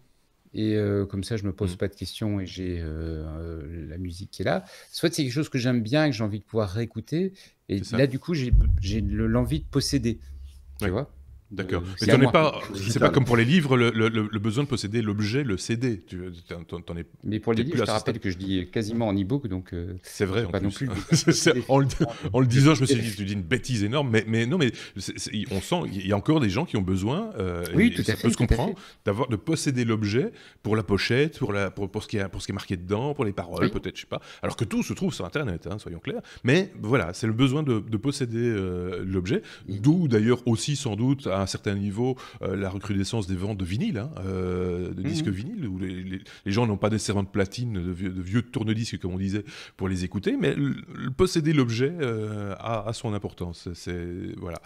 et comme ça je me pose pas de questions et j'ai la musique qui est là, soit c'est quelque chose que j'aime bien et que j'ai envie de pouvoir réécouter, et là du coup j'ai l'envie de posséder, tu vois. D'accord. Mais t'en es pas. C'est pas comme pour les livres, le besoin de posséder l'objet, le CD. Mais pour les livres, je te rappelle que je dis quasiment en e-book, donc. C'est vrai. Pas non plus. En le disant, je me suis dit, tu dis une bêtise énorme, mais non, mais on sent, il y a encore des gens qui ont besoin. Oui, tout à fait. Ça peut se comprendre de posséder l'objet pour la pochette, pour ce qui est marqué dedans, pour les paroles, peut-être, je sais pas. Alors que tout se trouve sur Internet, hein, soyons clairs. Mais voilà, c'est le besoin de posséder l'objet, d'où d'ailleurs aussi sans doute à un certain niveau la recrudescence des ventes de vinyle, hein, de disques vinyles, où les gens n'ont pas nécessairement de platine, de vieux tourne-disques comme on disait, pour les écouter, mais posséder l'objet a son importance. Voilà.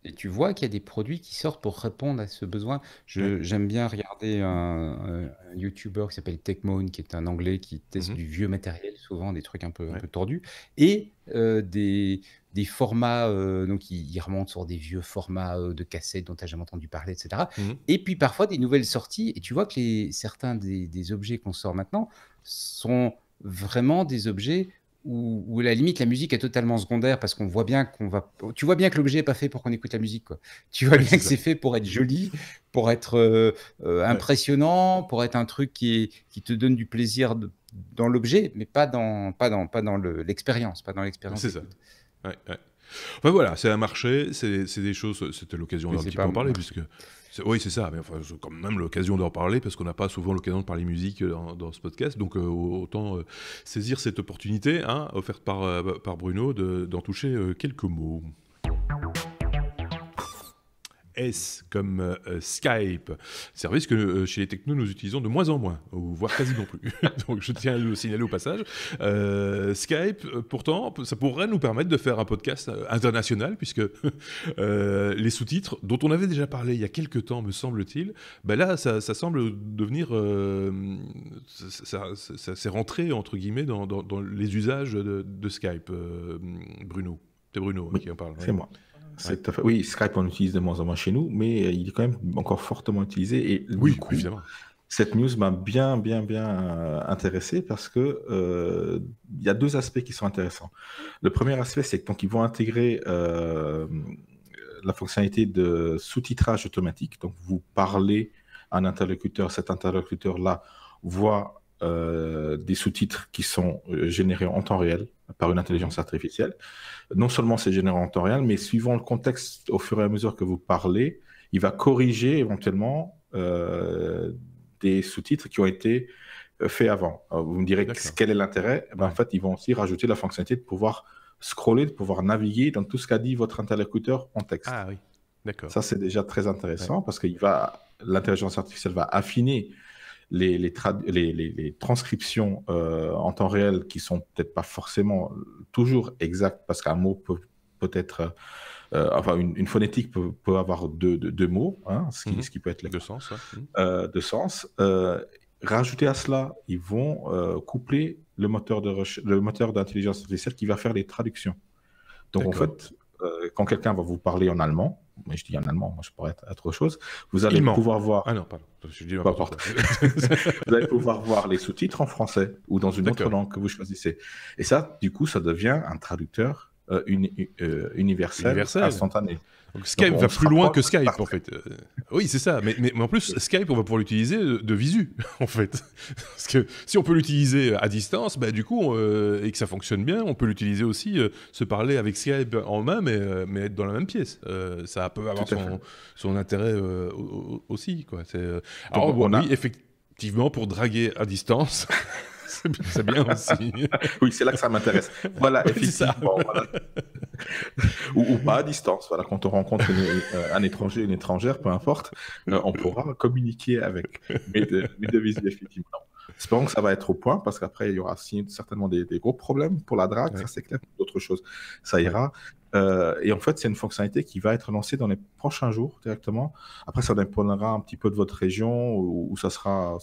Et tu vois qu'il y a des produits qui sortent pour répondre à ce besoin. J'aime bien regarder un YouTuber qui s'appelle Techmoan, qui est un Anglais qui teste du vieux matériel, souvent des trucs un peu tordus, et des formats, donc il remonte sur des vieux formats de cassettes dont tu n'as jamais entendu parler, etc. Et puis parfois des nouvelles sorties, et tu vois que certains des objets qu'on sort maintenant sont vraiment des objets où à la limite la musique est totalement secondaire, parce qu'on voit bien tu vois bien que l'objet n'est pas fait pour qu'on écoute la musique, quoi. Tu vois bien que c'est fait pour être joli, pour être impressionnant, pour être un truc qui te donne du plaisir dans l'objet, mais pas dans l'expérience, pas dans l'expérience. C'est ça. Ouais. Enfin voilà, c'est un marché, c'est des choses. C'était l'occasion d'un petit peu en parler, puisque. Oui, c'est ça, mais enfin, c'est quand même l'occasion d'en parler, parce qu'on n'a pas souvent l'occasion de parler musique dans ce podcast, donc autant saisir cette opportunité offerte par Bruno d'en toucher quelques mots. S comme Skype, service que chez les technos nous utilisons de moins en moins, ou voire quasiment plus. Donc je tiens à le signaler au passage. Skype, pourtant, ça pourrait nous permettre de faire un podcast international, puisque les sous-titres, dont on avait déjà parlé il y a quelques temps, me semble-t-il, ben là, ça semble devenir... ça s'est rentré, entre guillemets, dans les usages de Skype. Bruno, c'est Bruno qui en parle. C'est moi. C'est fait... Oui, Skype, on l'utilise de moins en moins chez nous, mais il est quand même encore fortement utilisé. Et oui, du coup, évidemment. Cette news m'a bien intéressé parce que y a deux aspects qui sont intéressants. Le premier aspect, c'est que donc ils vont intégrer la fonctionnalité de sous-titrage automatique. Donc vous parlez à un interlocuteur, cet interlocuteur-là voit des sous-titres qui sont générés en temps réel par une intelligence artificielle. Non seulement c'est généré en temps réel, mais suivant le contexte, au fur et à mesure que vous parlez, il va corriger éventuellement des sous-titres qui ont été faits avant. Alors, vous me direz quel est l'intérêt? En fait, ils vont aussi rajouter la fonctionnalité de pouvoir scroller, de pouvoir naviguer dans tout ce qu'a dit votre interlocuteur en texte. Ah oui, d'accord. Ça, c'est déjà très intéressant parce que l'intelligence artificielle va affiner les transcriptions en temps réel qui sont peut-être pas forcément toujours exactes parce qu'un mot peut être... enfin, une phonétique peut avoir deux mots, hein, ce qui peut être deux sens. Deux sens. Rajouter à cela, ils vont coupler le moteur d'intelligence artificielle qui va faire les traductions. Donc en fait, quand quelqu'un va vous parler en allemand, mais je dis en allemand, moi je pourrais être autre chose, vous allez pouvoir voir. Ah non, pardon. Je dis vous allez pouvoir voir les sous-titres en français ou dans une autre langue que vous choisissez. Et ça, du coup, ça devient un traducteur universel, instantané. Donc Skype va plus loin que Skype, en fait. Oui, c'est ça. Mais en plus, Skype, on va pouvoir l'utiliser de visu, en fait. Parce que si on peut l'utiliser à distance, bah, du coup, et que ça fonctionne bien, on peut l'utiliser aussi, se parler avec Skype en main, mais être dans la même pièce. Ça peut avoir son intérêt aussi, quoi. Alors, oui, effectivement, pour draguer à distance... C'est bien aussi. Oui, c'est là que ça m'intéresse. Voilà, effectivement. Voilà. ou pas à distance. Voilà, quand on rencontre un étranger, une étrangère, peu importe, on pourra communiquer avec. Mais de visu, effectivement. Espérons que ça va être au point, parce qu'après, il y aura certainement des gros problèmes pour la drague, ça c'est clair. D'autres choses, ça ira. Et en fait, c'est une fonctionnalité qui va être lancée dans les prochains jours directement. Après, ça dépendra un petit peu de votre région, où ça sera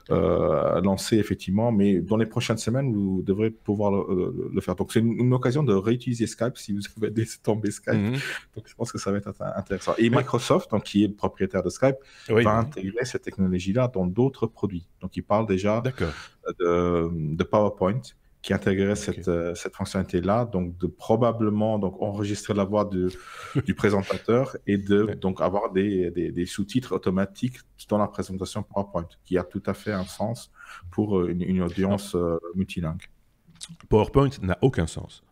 lancé effectivement, mais dans les prochaines semaines, vous devrez pouvoir le faire. Donc, c'est une occasion de réutiliser Skype si vous avez laissé tomber Skype. Donc, je pense que ça va être intéressant. Et Microsoft, donc, qui est le propriétaire de Skype, va intégrer cette technologie-là dans d'autres produits. Donc, il parle déjà de PowerPoint qui intégrerait cette fonctionnalité-là, donc de probablement enregistrer la voix du présentateur et donc avoir des sous-titres automatiques dans la présentation PowerPoint, qui a tout à fait un sens pour une audience multilingue. PowerPoint n'a aucun sens.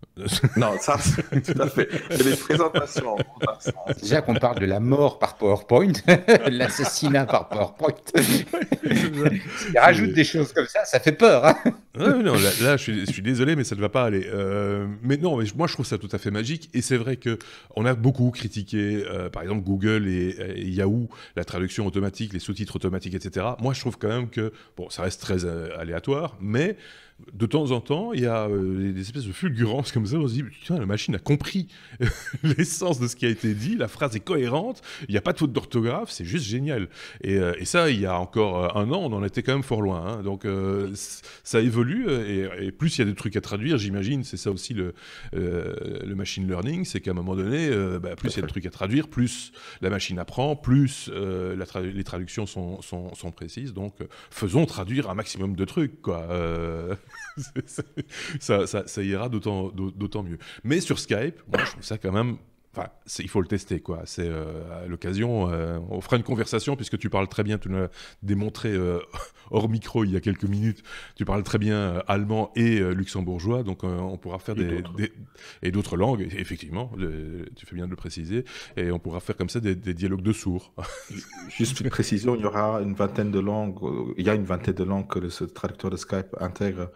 Non, ça, tout à fait. Les présentations. Déjà qu'on parle de la mort par PowerPoint, l'assassinat par PowerPoint. Il rajoute des choses comme ça fait peur. Hein. Non, là je suis désolé, mais ça ne va pas aller. Mais non, moi je trouve ça tout à fait magique. Et c'est vrai qu'on a beaucoup critiqué, par exemple, Google et Yahoo, la traduction automatique, les sous-titres automatiques, etc. Moi, je trouve quand même que, bon, ça reste très aléatoire, mais de temps en temps, il y a des espèces de fulgurances comme ça. On se dit, putain, la machine a compris l'essence de ce qui a été dit, la phrase est cohérente, il n'y a pas de faute d'orthographe, c'est juste génial. Et ça, il y a encore un an, on en était quand même fort loin. Hein. Donc, ça évolue, et plus il y a des trucs à traduire, j'imagine, c'est ça aussi le machine learning, c'est qu'à un moment donné, plus il y a de trucs à traduire, plus la machine apprend, plus les traductions sont précises. Donc, faisons traduire un maximum de trucs, quoi. Ça ira d'autant mieux. Mais sur Skype, moi, je trouve ça quand même... Enfin, il faut le tester, quoi. C'est à l'occasion, on fera une conversation, puisque tu parles très bien, tu l'as démontré hors micro il y a quelques minutes, tu parles très bien allemand et luxembourgeois, donc on pourra faire et d'autres langues, effectivement, tu fais bien de le préciser, et on pourra faire comme ça des dialogues de sourds. Juste une précision, il y a une vingtaine de langues que ce traducteur de Skype intègre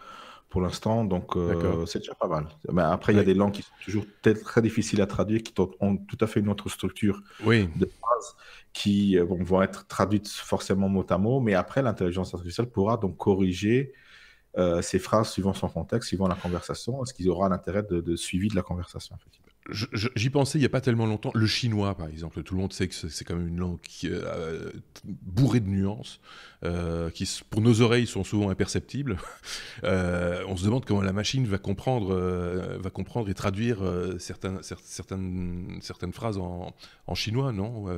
pour l'instant, donc D'accord. c'est déjà pas mal. Mais après, il y a Ouais. des langues qui sont toujours peut-être très difficiles à traduire, qui ont tout à fait une autre structure Oui, de phrases qui vont être traduites forcément mot à mot, mais après, l'intelligence artificielle pourra donc corriger ces phrases suivant son contexte, suivant la conversation, est-ce qu'il aura un intérêt de suivi de la conversation, effectivement. J'y pensais il n'y a pas tellement longtemps. Le chinois, par exemple, tout le monde sait que c'est quand même une langue bourrée de nuances, pour nos oreilles, sont souvent imperceptibles. On se demande comment la machine va comprendre et traduire certaines phrases en chinois, non?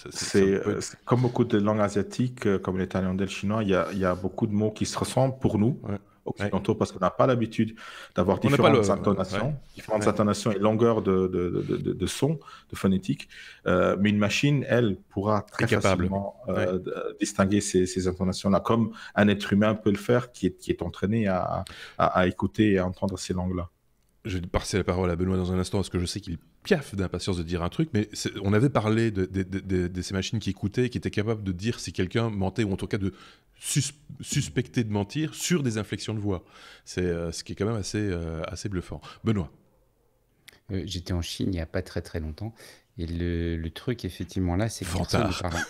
C'est comme beaucoup de langues asiatiques, comme le thaïlandais, le chinois, il y a beaucoup de mots qui se ressemblent pour nous, Ouais. Ouais. occidentaux, parce qu'on n'a pas l'habitude d'avoir On n'a pas différentes le... intonations, Ouais. et longueurs de son, de phonétique. Mais une machine, elle, pourra Est très capable. facilement Ouais. distinguer ces intonations-là, comme un être humain peut le faire, qui est entraîné à écouter et à entendre ces langues-là. Je vais passer la parole à Benoît dans un instant, parce que je sais qu'il piaffe d'impatience de dire un truc, mais on avait parlé de ces machines qui écoutaient, qui étaient capables de dire si quelqu'un mentait, ou en tout cas de suspecter de mentir sur des inflexions de voix. C'est ce qui est quand même assez bluffant. Benoît. J'étais en Chine il n'y a pas très très longtemps. Et le truc, effectivement, là, c'est que personne ne Fantard. parle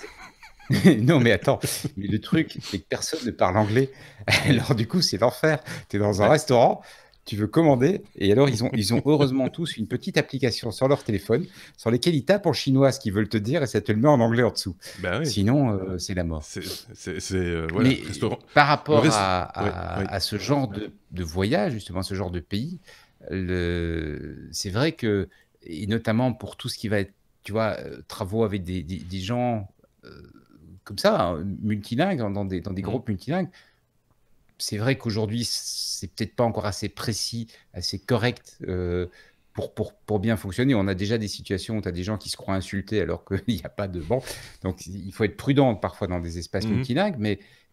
anglais. Non, mais attends, mais le truc, c'est que personne ne parle anglais. Alors, du coup, c'est l'enfer. Tu es dans un Ouais. restaurant, tu veux commander, et alors, ils ont heureusement tous une petite application sur leur téléphone sur lesquelles ils tapent en chinois ce qu'ils veulent te dire et ça te le met en anglais en dessous. Ben oui. Sinon, c'est la mort. Voilà, Mais restaurant. par rapport Ouais, ouais. à ce genre de voyage, justement, ce genre de pays, c'est vrai que, et notamment pour tout ce qui va être, tu vois, travaux avec des gens comme ça, hein, multilingues, dans des groupes multilingues, c'est vrai qu'aujourd'hui, c'est peut-être pas encore assez précis, assez correct pour bien fonctionner. On a déjà des situations où tu as des gens qui se croient insultés alors qu'il n'y a pas de bon. Donc, il faut être prudent parfois dans des espaces multilingues,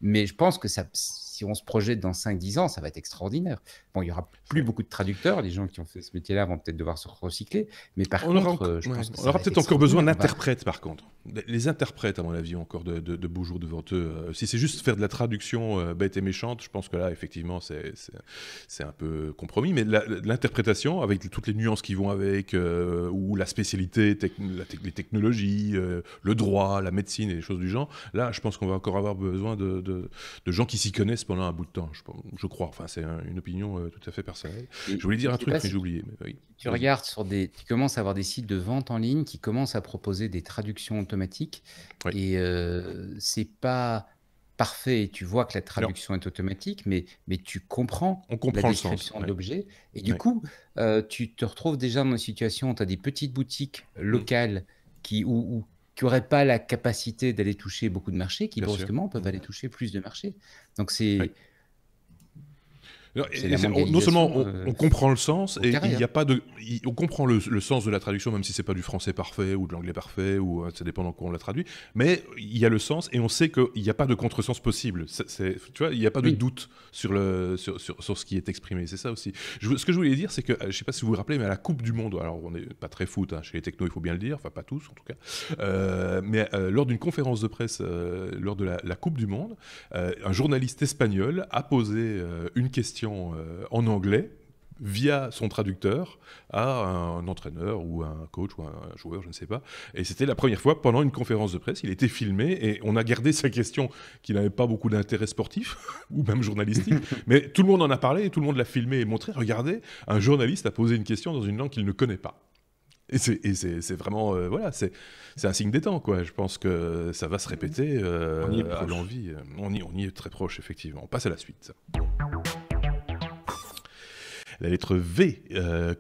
mais je pense que si on se projette dans 5-10 ans, ça va être extraordinaire. Bon, il n'y aura plus beaucoup de traducteurs. Les gens qui ont fait ce métier-là vont peut-être devoir se recycler. Mais par contre, je pense que on ça aura va être peut-être encore besoin extraordinaire. d'interprètes, par contre. Les interprètes, à mon avis, ont encore de beaux jours devant eux. Si c'est juste faire de la traduction bête et méchante, je pense que là, effectivement, c'est un peu compromis. Mais l'interprétation, avec toutes les nuances qui vont avec, ou la spécialité, les technologies, le droit, la médecine et des choses du genre, là, je pense qu'on va encore avoir besoin de gens qui s'y connaissent pendant un bout de temps, je crois. Enfin, c'est une opinion tout à fait personnelle. Et Je voulais dire je un sais truc, pas mais si j'ai oublié. Mais oui, tu vas-y. regardes tu commences à avoir des sites de vente en ligne qui commencent à proposer des traductions automatiques Oui. et c'est pas parfait. Tu vois que la Alors, traduction est automatique, mais tu comprends on la comprend le sens. description de Ouais. l'objet et du Ouais. coup, tu te retrouves déjà dans une situation où tu as des petites boutiques locales qui n'auraient pas la capacité d'aller toucher beaucoup de marchés, qui Bien sûr. brusquement peuvent aller toucher plus de marchés. Donc c'est Ouais. Non, la non seulement mondialisation on comprend le sens, au et carré. il y a pas de, on comprend le sens de la traduction, même si c'est pas du français parfait ou de l'anglais parfait, ou ça dépend dans quoi on l'a traduit, mais il y a le sens, et on sait qu'il n'y a pas de contresens possible. Tu vois, il n'y a pas de Oui. doute sur ce qui est exprimé. C'est ça aussi. Ce que je voulais dire, c'est que, je sais pas si vous vous rappelez, mais à la Coupe du Monde, alors on n'est pas très foot, hein, chez les technos, il faut bien le dire, enfin pas tous en tout cas, mais lors d'une conférence de presse, lors de la Coupe du Monde, un journaliste espagnol a posé une question en anglais via son traducteur à un entraîneur ou un coach ou un joueur, je ne sais pas. Et c'était la première fois pendant une conférence de presse. Il était filmé et on a gardé sa question qui n'avait pas beaucoup d'intérêt sportif ou même journalistique. Mais tout le monde en a parlé et tout le monde l'a filmé et montré. Regardez, un journaliste a posé une question dans une langue qu'il ne connaît pas. Et c'est vraiment, voilà, c'est un signe des temps, quoi. Je pense que ça va se répéter à l'envi. On y est très proche, effectivement. On passe à la suite. La lettre V,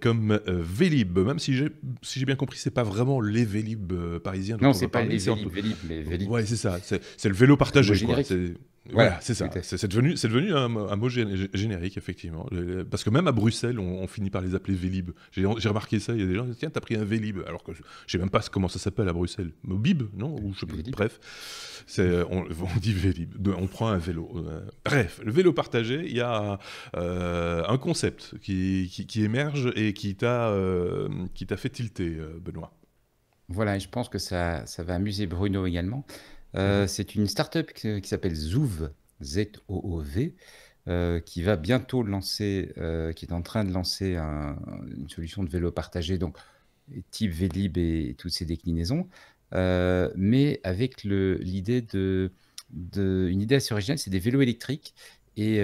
comme Vélib, même si j'ai bien compris, c'est pas vraiment les Vélib parisiens dont Non, on c'est va pas parler. les Vélib, les Vélib. Ouais, c'est ça. C'est le vélo partagé, Le mot quoi. générique. Voilà, c'est ça. tout à fait. C'est devenu un mot générique, effectivement. Parce que même à Bruxelles, on finit par les appeler Vélib. J'ai remarqué ça, il y a des gens qui disent « Tiens, t'as pris un Vélib », alors que je sais même pas comment ça s'appelle à Bruxelles. Bib, non? Ou je sais pas. Vélib. Bref, on dit Vélib. On prend un vélo. Bref, le vélo partagé, il y a un concept qui émerge et qui t'a fait tilter, Benoît. Voilà, et je pense que ça va amuser Bruno également. C'est une start-up qui s'appelle Zoov, Z-O-O-V, qui va bientôt lancer, qui est en train de lancer une solution de vélo partagé, donc type Vélib et toutes ces déclinaisons, mais avec l'idée une idée assez originale, c'est des vélos électriques. Et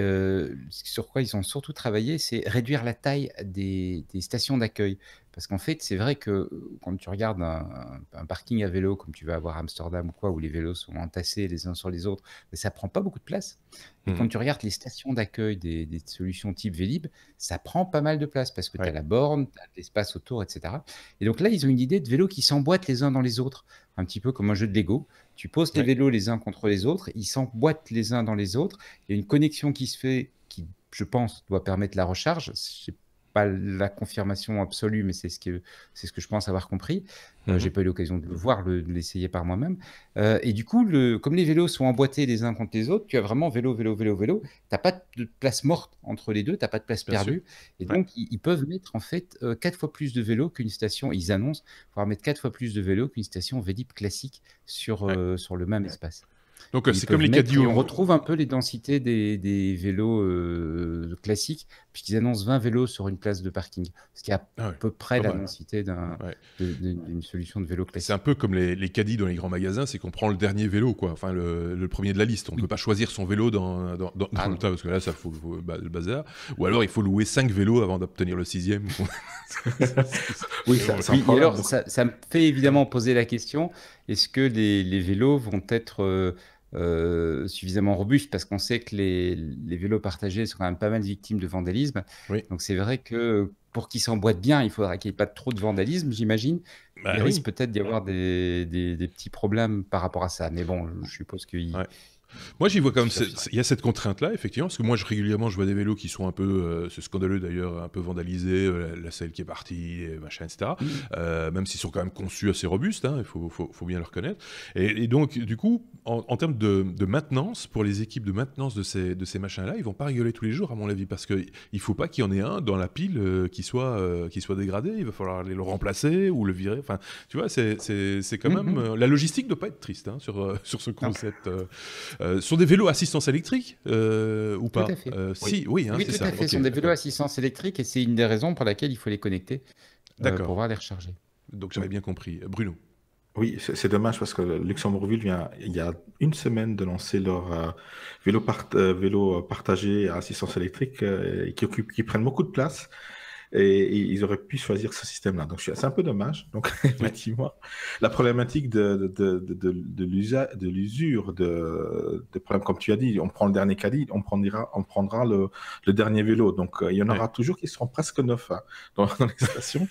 sur quoi ils ont surtout travaillé, c'est réduire la taille des stations d'accueil. Parce qu'en fait, c'est vrai que quand tu regardes un parking à vélo, comme tu vas avoir à Amsterdam ou quoi, où les vélos sont entassés les uns sur les autres, mais ça prend pas beaucoup de place. Et quand tu regardes les stations d'accueil des solutions type Vélib, ça prend pas mal de place parce que tu as la borne, tu as l'espace autour, etc. Et donc là, ils ont une idée de vélos qui s'emboîtent les uns dans les autres, un petit peu comme un jeu de Lego. Tu poses les vélos les uns contre les autres, ils s'emboîtent les uns dans les autres. Il y a une connexion qui se fait, qui, je pense, doit permettre la recharge. Je n'ai pas la confirmation absolue, mais c'est ce que je pense avoir compris. Je n'ai pas eu l'occasion de le voir, de l'essayer par moi-même. Et du coup, comme les vélos sont emboîtés les uns contre les autres, tu as vraiment vélo, vélo, vélo, vélo. Tu n'as pas de place morte entre les deux, tu n'as pas de place perdue. Et donc, ils peuvent mettre en fait 4 fois plus de vélos qu'une station. Ils annoncent pouvoir mettre 4 fois plus de vélos qu'une station Vélib classique sur le même espace. Donc c'est comme les caddies. On retrouve un peu les densités des vélos classiques, puisqu'ils annoncent 20 vélos sur une place de parking, ce qui est à peu près la densité d'une solution de vélo classique. C'est un peu comme les caddies dans les grands magasins, c'est qu'on prend le dernier vélo, quoi. Enfin le premier de la liste. On ne peut pas choisir son vélo dans le tas, parce que là, ça fout le bazar. Ou alors il faut louer 5 vélos avant d'obtenir le 6e. Oui, alors ça me fait évidemment poser la question, est-ce que les vélos vont être suffisamment robustes, parce qu'on sait que les vélos partagés sont quand même pas mal victimes de vandalisme. Donc c'est vrai que pour qu'ils s'emboîtent bien, il faudra qu'il n'y ait pas trop de vandalisme, j'imagine. Il risque peut-être d'y avoir des petits problèmes par rapport à ça. Mais bon, je suppose qu'il... Moi, j'y vois quand même, il y a cette contrainte-là, effectivement, parce que moi, régulièrement, je vois des vélos qui sont un peu, c'est scandaleux d'ailleurs, un peu vandalisés, la selle qui est partie, machin, etc. Même s'ils sont quand même conçus assez robustes, hein, il faut bien le reconnaître. Et donc, du coup, en termes de maintenance, pour les équipes de maintenance de ces machins-là, ils vont pas rigoler tous les jours, à mon avis, parce qu'il ne faut pas qu'il y en ait un dans la pile qui soit dégradé, il va falloir le remplacer ou le virer. Enfin, tu vois, c'est quand même... la logistique ne doit pas être triste hein, sur ce concept. Sont des vélos assistance électrique ou pas? Tout à fait. Oui, tout à fait. Ce sont des vélos assistance électrique et c'est une des raisons pour laquelle il faut les connecter pour pouvoir les recharger. Donc j'avais bien compris. Bruno. Oui, c'est dommage parce que Luxembourgville vient il y a une semaine de lancer leur vélo partagé à assistance électrique qui prennent beaucoup de place. Et ils auraient pu choisir ce système-là. Donc, c'est un peu dommage. Donc, effectivement, la problématique de l'usure, de problèmes, comme tu as dit, on prend le dernier caddie, on prendra le dernier vélo. Donc, il y en aura toujours qui seront presque neufs hein, dans les stations.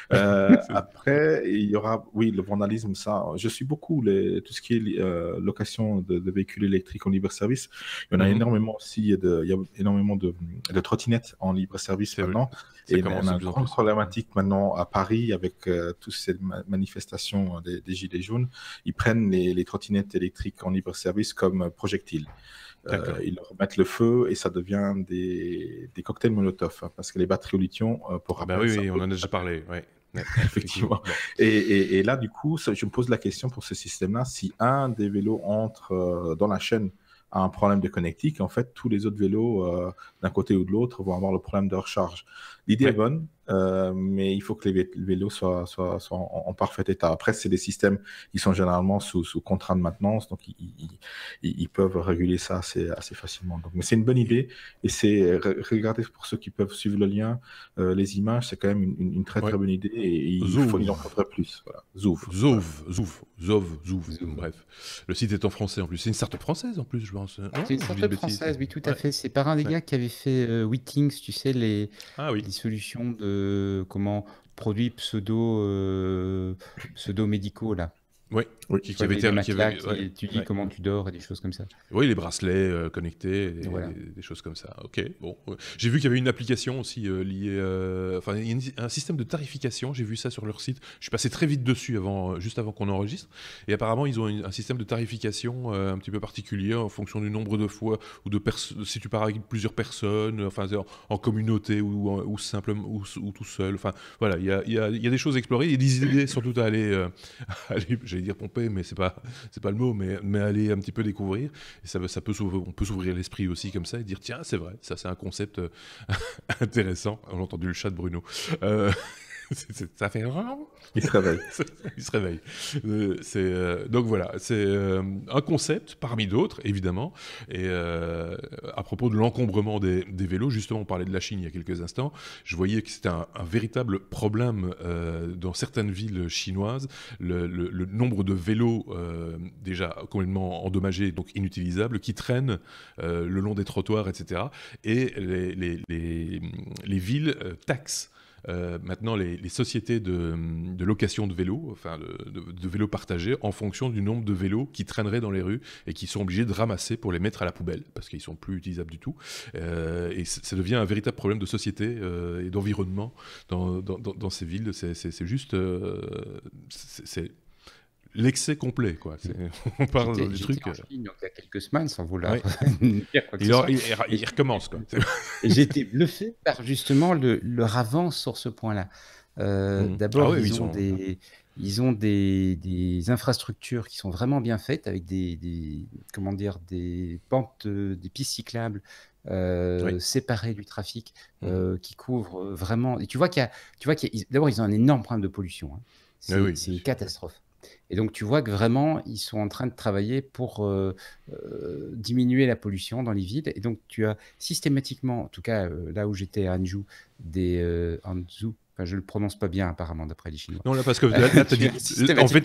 Après, il y aura, oui, le vandalisme, ça. Je suis beaucoup tout ce qui est location de véhicules électriques en libre service. Il y en a énormément aussi. Il y a énormément de trottinettes en libre service maintenant. Et on a une grande problématique maintenant à Paris avec toutes ces manifestations des Gilets jaunes. Ils prennent les trottinettes électriques en libre service comme projectiles. Ils leur mettent le feu et ça devient des cocktails Molotov hein, parce que les batteries au lithium, pour rappel, oui, on en a déjà parlé. Effectivement. Et là, du coup, je me pose la question pour ce système-là, si un des vélos entre dans la chaîne a un problème de connectique, en fait, tous les autres vélos d'un côté ou de l'autre vont avoir le problème de recharge. L'idée est bonne, mais il faut que les vélos soient en parfait état. Après, c'est des systèmes qui sont généralement sous contrat de maintenance, donc ils peuvent réguler ça assez facilement. Donc, mais c'est une bonne idée, et regardez pour ceux qui peuvent suivre le lien, les images, c'est quand même une très très bonne idée, et il en faudrait plus. Voilà. Zouv. Bref, le site est en français en plus. C'est une start-up française en plus, je pense. C'est une start-up française, oui, tout à fait. C'est par un des gars qui avait fait Wittings, tu sais, les solutions de produits pseudo-médicaux là. Oui, qui avait été tu dis comment tu dors et des choses comme ça. Oui, les bracelets connectés, des choses comme ça. Ok, bon. J'ai vu qu'il y avait une application aussi liée, il y a un système de tarification. J'ai vu ça sur leur site. Je suis passé très vite dessus juste avant qu'on enregistre. Et apparemment, ils ont un système de tarification un petit peu particulier en fonction du nombre de fois ou si tu pars avec plusieurs personnes, en communauté ou simplement ou tout seul. Enfin, voilà, il y a des choses à explorer et des idées surtout à aller dire pomper, mais c'est pas le mot, mais aller un petit peu découvrir. Et on peut s'ouvrir l'esprit aussi comme ça et dire tiens, c'est vrai, ça c'est un concept intéressant. On a entendu le chat de Bruno. Ça fait il se réveille. Il se réveille. Donc voilà, c'est un concept parmi d'autres, évidemment. Et à propos de l'encombrement des vélos, justement, on parlait de la Chine il y a quelques instants. Je voyais que c'était un véritable problème dans certaines villes chinoises. Le nombre de vélos déjà complètement endommagés, donc inutilisables, qui traînent le long des trottoirs, etc. Et les villes taxent maintenant les sociétés de location de vélos, enfin de vélos partagés, en fonction du nombre de vélos qui traîneraient dans les rues et qui sont obligés de ramasser pour les mettre à la poubelle parce qu'ils sont plus utilisables du tout. Et ça devient un véritable problème de société et d'environnement dans ces villes. C'est juste c'est l'excès complet, quoi. On parle du truc. En Chine, donc, il y a quelques semaines, sans vouloir dire quoi que ce soit. Il recommence, quoi. Et j'ai été bluffé par justement leur avance sur ce point-là. D'abord, ils ont des infrastructures qui sont vraiment bien faites avec des pentes, des pistes cyclables séparées du trafic qui couvrent vraiment. Et tu vois d'abord, ils ont un énorme problème de pollution. Hein. C'est une catastrophe. Et donc, tu vois que vraiment, ils sont en train de travailler pour diminuer la pollution dans les villes. Et donc, tu as systématiquement, en tout cas, là où j'étais à Hangzhou, Hangzhou, enfin, je ne le prononce pas bien apparemment d'après les Chinois. Non, là, parce que là,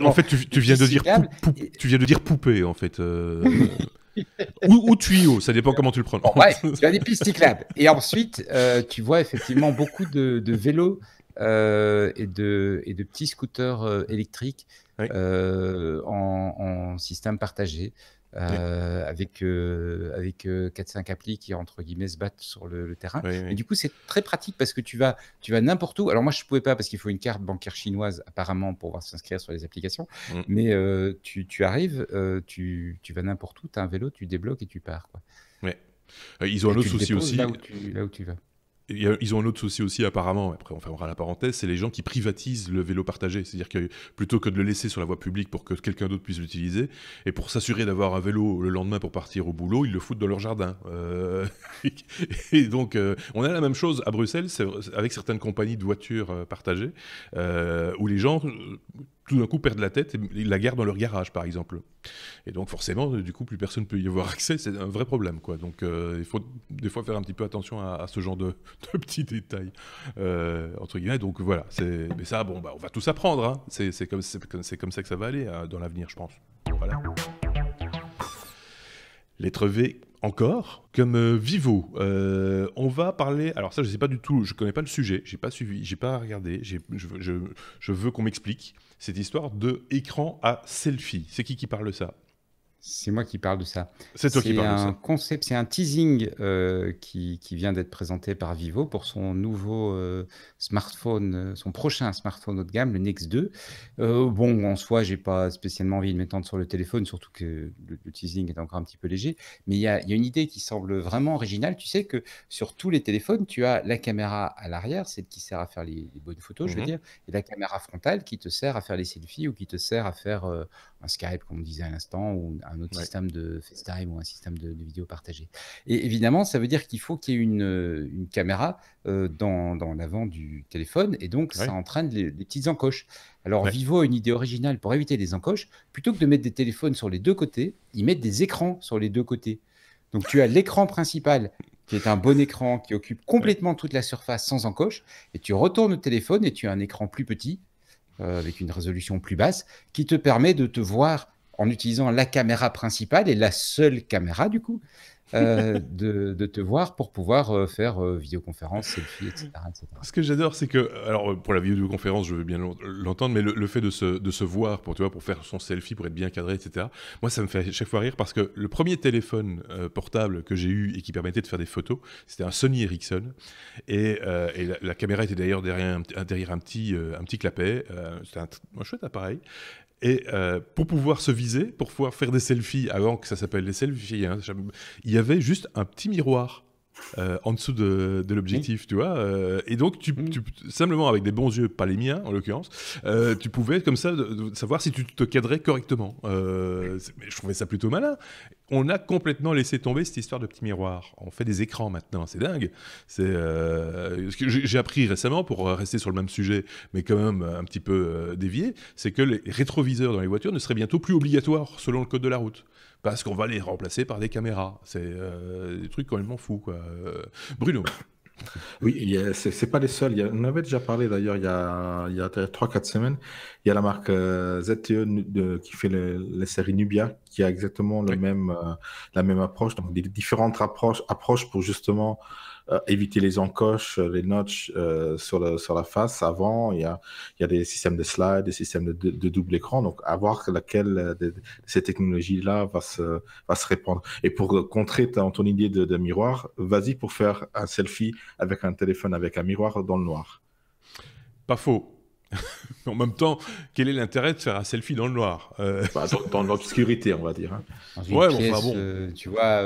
en fait, tu viens de dire poupée, en fait. Ou tuyau, ça dépend comment tu le prononces. Bon, ouais, tu as des pistes cyclables. Et ensuite, tu vois effectivement beaucoup de vélos et de petits scooters électriques en système partagé avec 4-5 applis qui entre guillemets se battent sur le terrain. Et du coup, c'est très pratique parce que tu vas n'importe où. Alors moi, je ne pouvais pas parce qu'il faut une carte bancaire chinoise apparemment pour pouvoir s'inscrire sur les applications. Mais tu arrives, tu vas n'importe où, tu as un vélo, tu débloques et tu pars, quoi. Ouais. Ils ont un autre souci aussi. Là où tu vas. Ils ont un autre souci aussi apparemment, après on fermera la parenthèse, c'est les gens qui privatisent le vélo partagé. C'est-à-dire que plutôt que de le laisser sur la voie publique pour que quelqu'un d'autre puisse l'utiliser, et pour s'assurer d'avoir un vélo le lendemain pour partir au boulot, ils le foutent dans leur jardin. Et donc on a la même chose à Bruxelles, avec certaines compagnies de voitures partagées, où les gens tout d'un coup perdent la tête et la gardent dans leur garage par exemple. Et donc forcément, du coup, plus personne ne peut y avoir accès, c'est un vrai problème, quoi. Donc il faut des fois faire un petit peu attention à ce genre de petits détails, entre guillemets. Donc voilà, mais ça, bon, on va tous apprendre, hein. C'est comme ça que ça va aller dans l'avenir, je pense. Voilà. Lettre V encore, comme Vivo. On va parler. Alors ça, je sais pas du tout. Je connais pas le sujet. J'ai pas suivi. J'ai pas regardé. Je veux qu'on m'explique cette histoire de écran à selfie. C'est qui parle de ça? C'est moi qui parle de ça. C'est toi qui parle de ça. Concept, c'est un teasing qui vient d'être présenté par Vivo pour son nouveau smartphone, son prochain smartphone haut de gamme, le Nex 2. Bon, en soi, j'ai pas spécialement envie de m'étendre sur le téléphone, surtout que le teasing est encore un petit peu léger. Mais il y a une idée qui semble vraiment originale. Tu sais que sur tous les téléphones, tu as la caméra à l'arrière, celle qui sert à faire les bonnes photos, je veux dire, et la caméra frontale qui te sert à faire les selfies ou qui te sert à faire un Skype, comme on disait à l'instant, ou un autre système de FaceTime ou un système de vidéo partagée. Et évidemment, ça veut dire qu'il faut qu'il y ait une caméra dans l'avant du téléphone, et donc ça entraîne les petites encoches. Alors Vivo a une idée originale pour éviter les encoches. Plutôt que de mettre des téléphones sur les deux côtés, ils mettent des écrans sur les deux côtés. Donc tu as l'écran principal qui est un bon écran qui occupe complètement toute la surface sans encoche, et tu retournes le téléphone et tu as un écran plus petit avec une résolution plus basse qui te permet de te voir en utilisant la caméra principale et la seule caméra du coup, de te voir pour pouvoir faire vidéoconférence, selfie, etc., etc. Ce que j'adore, c'est que, alors pour la vidéoconférence, je veux bien l'entendre, mais le fait de se voir pour faire son selfie, pour être bien cadré, etc., moi ça me fait à chaque fois rire parce que le premier téléphone portable que j'ai eu et qui permettait de faire des photos, c'était un Sony Ericsson, et la caméra était d'ailleurs derrière un petit clapet, c'était un chouette appareil. Et pour pouvoir se viser, pour pouvoir faire des selfies, avant que ça s'appelle les selfies, hein, il y avait juste un petit miroir en dessous de l'objectif, tu vois. Et donc, simplement avec des bons yeux, pas les miens en l'occurrence, tu pouvais comme ça savoir si tu te cadrais correctement. Je trouvais ça plutôt malin. On a complètement laissé tomber cette histoire de petit miroir. On fait des écrans maintenant, c'est dingue. C'est ce que j'ai appris récemment, pour rester sur le même sujet, mais quand même un petit peu dévié, c'est que les rétroviseurs dans les voitures ne seraient bientôt plus obligatoires selon le code de la route. Parce qu'on va les remplacer par des caméras. C'est des trucs complètement fous, quoi. Bruno. Oui, c'est pas les seuls. On avait déjà parlé d'ailleurs il y a 3-4 semaines. Il y a la marque ZTE qui fait les séries Nubia, qui a exactement la même approche. Donc des différentes approches pour justement éviter les encoches, les notches sur la face. Avant, il y a des systèmes de slide, des systèmes de double écran. Donc, à voir laquelle de ces technologies-là va se répandre. Et pour contrer ton idée de miroir, vas-y pour faire un selfie avec un téléphone avec un miroir dans le noir. Pas faux. En même temps, quel est l'intérêt de faire un selfie dans le noir? Dans l'obscurité, on va dire. Hein. Dans une pièce, tu vois,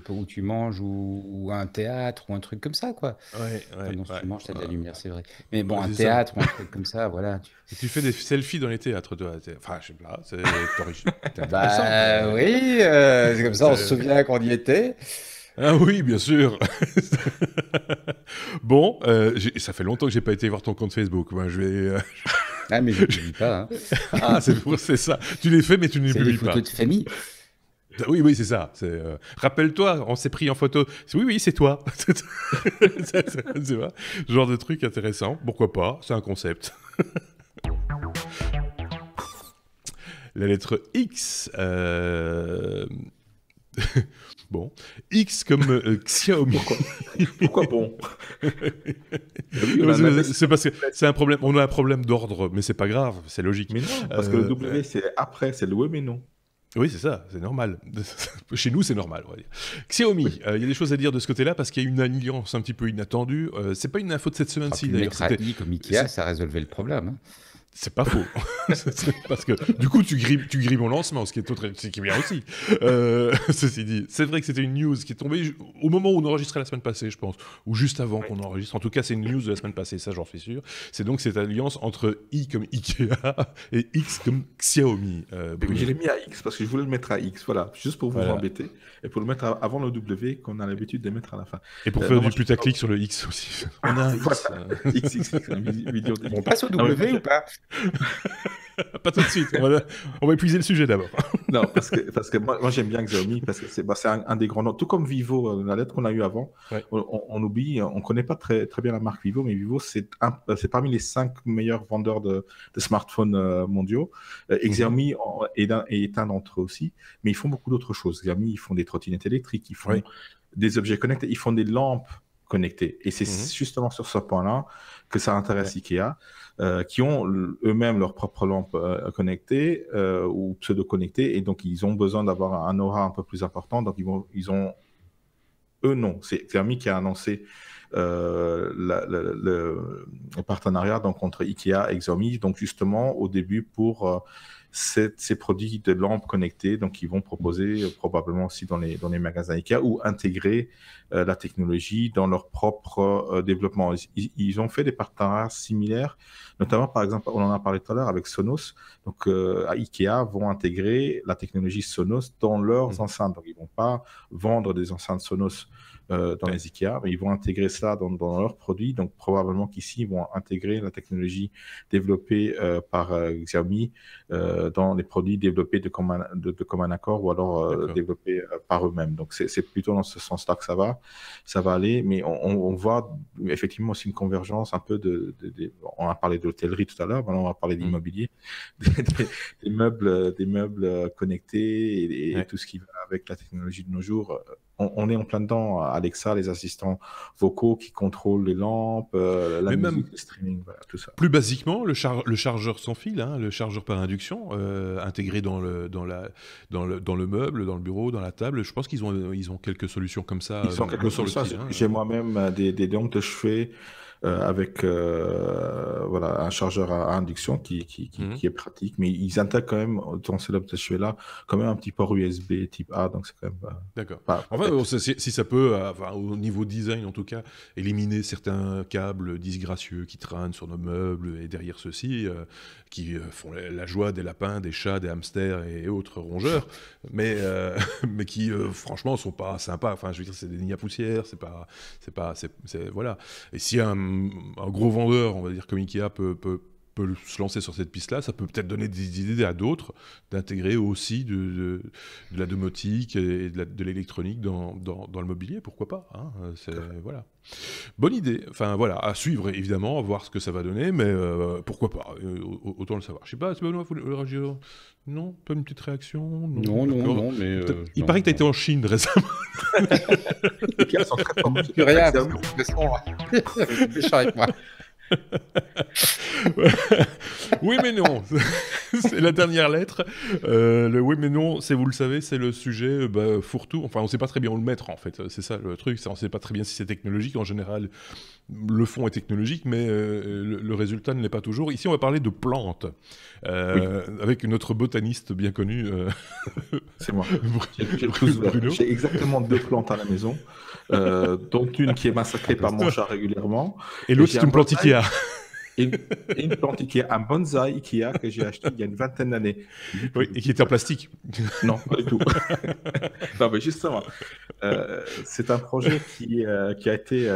où tu manges, ou un théâtre, ou un truc comme ça, quoi. Tu manges, t'as de la lumière, c'est vrai. Mais bon, un théâtre, ou un truc comme ça, voilà. Tu fais des selfies dans les théâtres, toi. Enfin, je sais pas, c'est original. Oui, c'est comme ça, on se souvient qu'on y était. Ah oui, bien sûr. Bon, ça fait longtemps que j'ai pas été voir ton compte Facebook. Moi, je vais. Ah, mais je ne publie pas. Hein. Ah, c'est ça. Tu les fais, mais tu ne les publies pas. C'est des photos de famille. Oui, c'est ça. Rappelle-toi, on s'est pris en photo. Oui, c'est toi. C'est vrai. Genre de truc intéressant. Pourquoi pas? C'est un concept. La lettre X. Bon, X comme Xiaomi. Pourquoi bon? C'est parce que c'est un problème. On a un problème d'ordre, mais c'est pas grave, c'est logique. Mais non, parce que le W c'est après, c'est le oui mais non. Oui, c'est ça, c'est normal. Chez nous, c'est normal, on va dire. Xiaomi, il y a des choses à dire de ce côté-là parce qu'il y a une alliance un petit peu inattendue. C'est pas une info de cette semaine-ci d'ailleurs. Mettre I comme Ikea, ça résolvait le problème. Hein. C'est pas faux. Parce que du coup, tu grilles mon lancement, ce qui est bien aussi. Ceci dit, c'est vrai que c'était une news qui est tombée au moment où on enregistrait la semaine passée, je pense, ou juste avant qu'on enregistre. En tout cas, c'est une news de la semaine passée, ça j'en suis sûr. C'est donc cette alliance entre I comme Ikea et X comme Xiaomi. Je l'ai mis à X parce que je voulais le mettre à X, voilà, juste pour vous embêter et pour le mettre avant le W qu'on a l'habitude de mettre à la fin. Et pour faire du putaclic sur le X aussi. On a un X. X, une vidéo de... On passe au W ou pas? Pas tout de suite, on va épuiser le sujet d'abord. Non, parce que moi j'aime bien Xiaomi parce que c'est un des grands noms, tout comme Vivo, la lettre qu'on a eue avant. On oublie, on connaît pas très bien la marque Vivo, mais Vivo c'est parmi les 5 meilleurs vendeurs de smartphones mondiaux. Et Xiaomi est un d'entre eux aussi, mais ils font beaucoup d'autres choses. Xiaomi, ils font des trottinettes électriques, ils font des objets connectés, ils font des lampes connectées. Et c'est justement sur ce point-là que ça intéresse Ikea, qui ont eux-mêmes leurs propres lampes connectées ou pseudo-connectées, et donc ils ont besoin d'avoir un aura un peu plus important. Donc c'est Xiaomi qui a annoncé le partenariat donc, entre Ikea et Xiaomi, donc justement au début pour ces produits de lampes connectées, donc ils vont proposer probablement aussi dans les magasins Ikea ou intégrer la technologie dans leur propre développement. Ils ont fait des partenariats similaires, notamment par exemple, on en a parlé tout à l'heure avec Sonos. Donc Ikea vont intégrer la technologie Sonos dans leurs enceintes. Donc ils vont pas vendre des enceintes Sonos dans les Ikea, mais ils vont intégrer ça dans leurs produits. Donc probablement qu'ici ils vont intégrer la technologie développée par Xiaomi dans les produits développés de commun accord ou alors développés par eux-mêmes. Donc c'est plutôt dans ce sens-là que ça va aller, mais on voit effectivement aussi une convergence un peu on a parlé de l'hôtellerie tout à l'heure, maintenant on va parler d'immobilier, des meubles connectés et tout ce qui va avec la technologie de nos jours. On est en plein dedans, Alexa, les assistants vocaux qui contrôlent les lampes, la musique, même le streaming, voilà, tout ça. Plus basiquement, le chargeur sans fil, le chargeur par induction, intégré dans le meuble, dans le bureau, dans la table. Je pense qu'ils ont quelques solutions comme ça. Ils ont quelques solutions. J'ai moi-même des lampes de chevet avec voilà, un chargeur à induction qui est pratique, mais ils intègrent quand même dans ce là quand même un petit port USB type A, donc c'est quand même. D'accord. Enfin, si ça peut, au niveau design en tout cas, éliminer certains câbles disgracieux qui traînent sur nos meubles et derrière ceux-ci, qui font la joie des lapins, des chats, des hamsters et autres rongeurs, mais qui franchement sont pas sympas. Enfin, je veux dire, c'est des nids à poussière, voilà. Et si un gros vendeur, on va dire comme Ikea, peut se lancer sur cette piste-là, ça peut peut-être donner des idées à d'autres d'intégrer aussi de la domotique et de l'électronique dans le mobilier, pourquoi pas, hein, voilà. Bonne idée, enfin voilà, à suivre évidemment, à voir ce que ça va donner, mais pourquoi pas, autant le savoir. Je sais pas, Benoît, vous le réagir? Non, pas une petite réaction? Non, mais... Il paraît que tu as été en Chine récemment. Ils sont très forts. Rien, méchant avec moi. Oui mais non, c'est la dernière lettre. Le oui mais non, vous le savez, c'est le sujet fourre-tout. Enfin, on sait pas très bien où le mettre en fait. C'est ça le truc. On sait pas très bien si c'est technologique. En général, le fond est technologique, mais le résultat ne l'est pas toujours. Ici, on va parler de plantes avec notre botaniste bien connu. C'est moi. Bruno. J'ai exactement 2 plantes à la maison, dont une qui est massacrée par mon chat régulièrement. Et l'autre, c'est une plante Ikea. Et une plante Ikea, un bonsaï Ikea que j'ai acheté il y a une vingtaine d'années. Oui, et qui était en plastique. Non, pas du tout. Non, mais justement, c'est un projet qui a été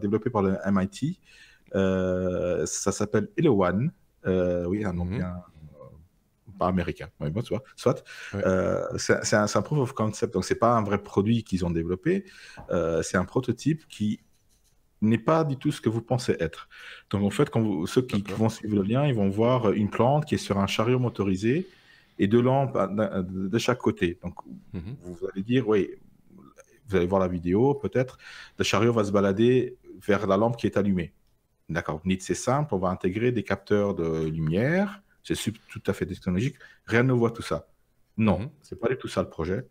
développé par le MIT. Ça s'appelle Elowan. Oui, un nom bien... pas américain, mais bon, soit. Ouais. C'est un proof of concept, donc c'est pas un vrai produit qu'ils ont développé. C'est un prototype qui n'est pas du tout ce que vous pensez être. Donc en fait, ceux qui vont suivre le lien, ils vont voir une plante qui est sur un chariot motorisé et 2 lampes de chaque côté. Donc vous allez dire, oui, vous allez voir la vidéo peut-être, le chariot va se balader vers la lampe qui est allumée. D'accord, c'est simple, on va intégrer des capteurs de lumière, c'est tout à fait technologique, rien ne voit tout ça. Non, c'est pas du tout ça le projet.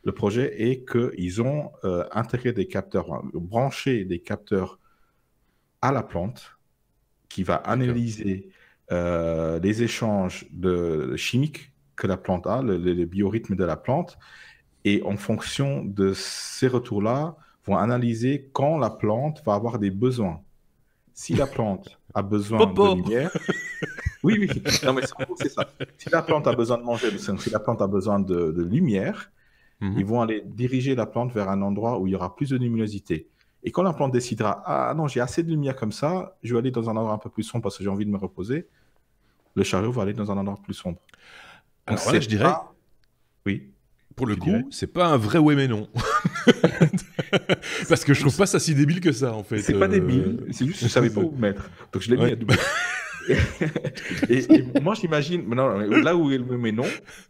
Le projet est qu'ils ont intégré des capteurs, branché des capteurs à la plante qui va analyser les échanges chimiques que la plante a, les biorhythmes de la plante, et en fonction de ces retours-là, vont analyser quand la plante va avoir des besoins. Si la plante a besoin de lumière... Oui, non, mais c'est ça. Si la plante a besoin de manger, si la plante a besoin de lumière, ils vont aller diriger la plante vers un endroit où il y aura plus de luminosité. Et quand la plante décidera « Ah non, j'ai assez de lumière comme ça, je vais aller dans un endroit un peu plus sombre parce que j'ai envie de me reposer », le chariot va aller dans un endroit plus sombre. Alors voilà, je dirais... Oui. Pour le coup, c'est pas un vrai oui mais non. Parce que je trouve pas ça si débile que ça, en fait. C'est pas débile, c'est juste que je savais pas où mettre. Donc je l'ai mis à double. et moi, j'imagine... Là où est le oui mais non,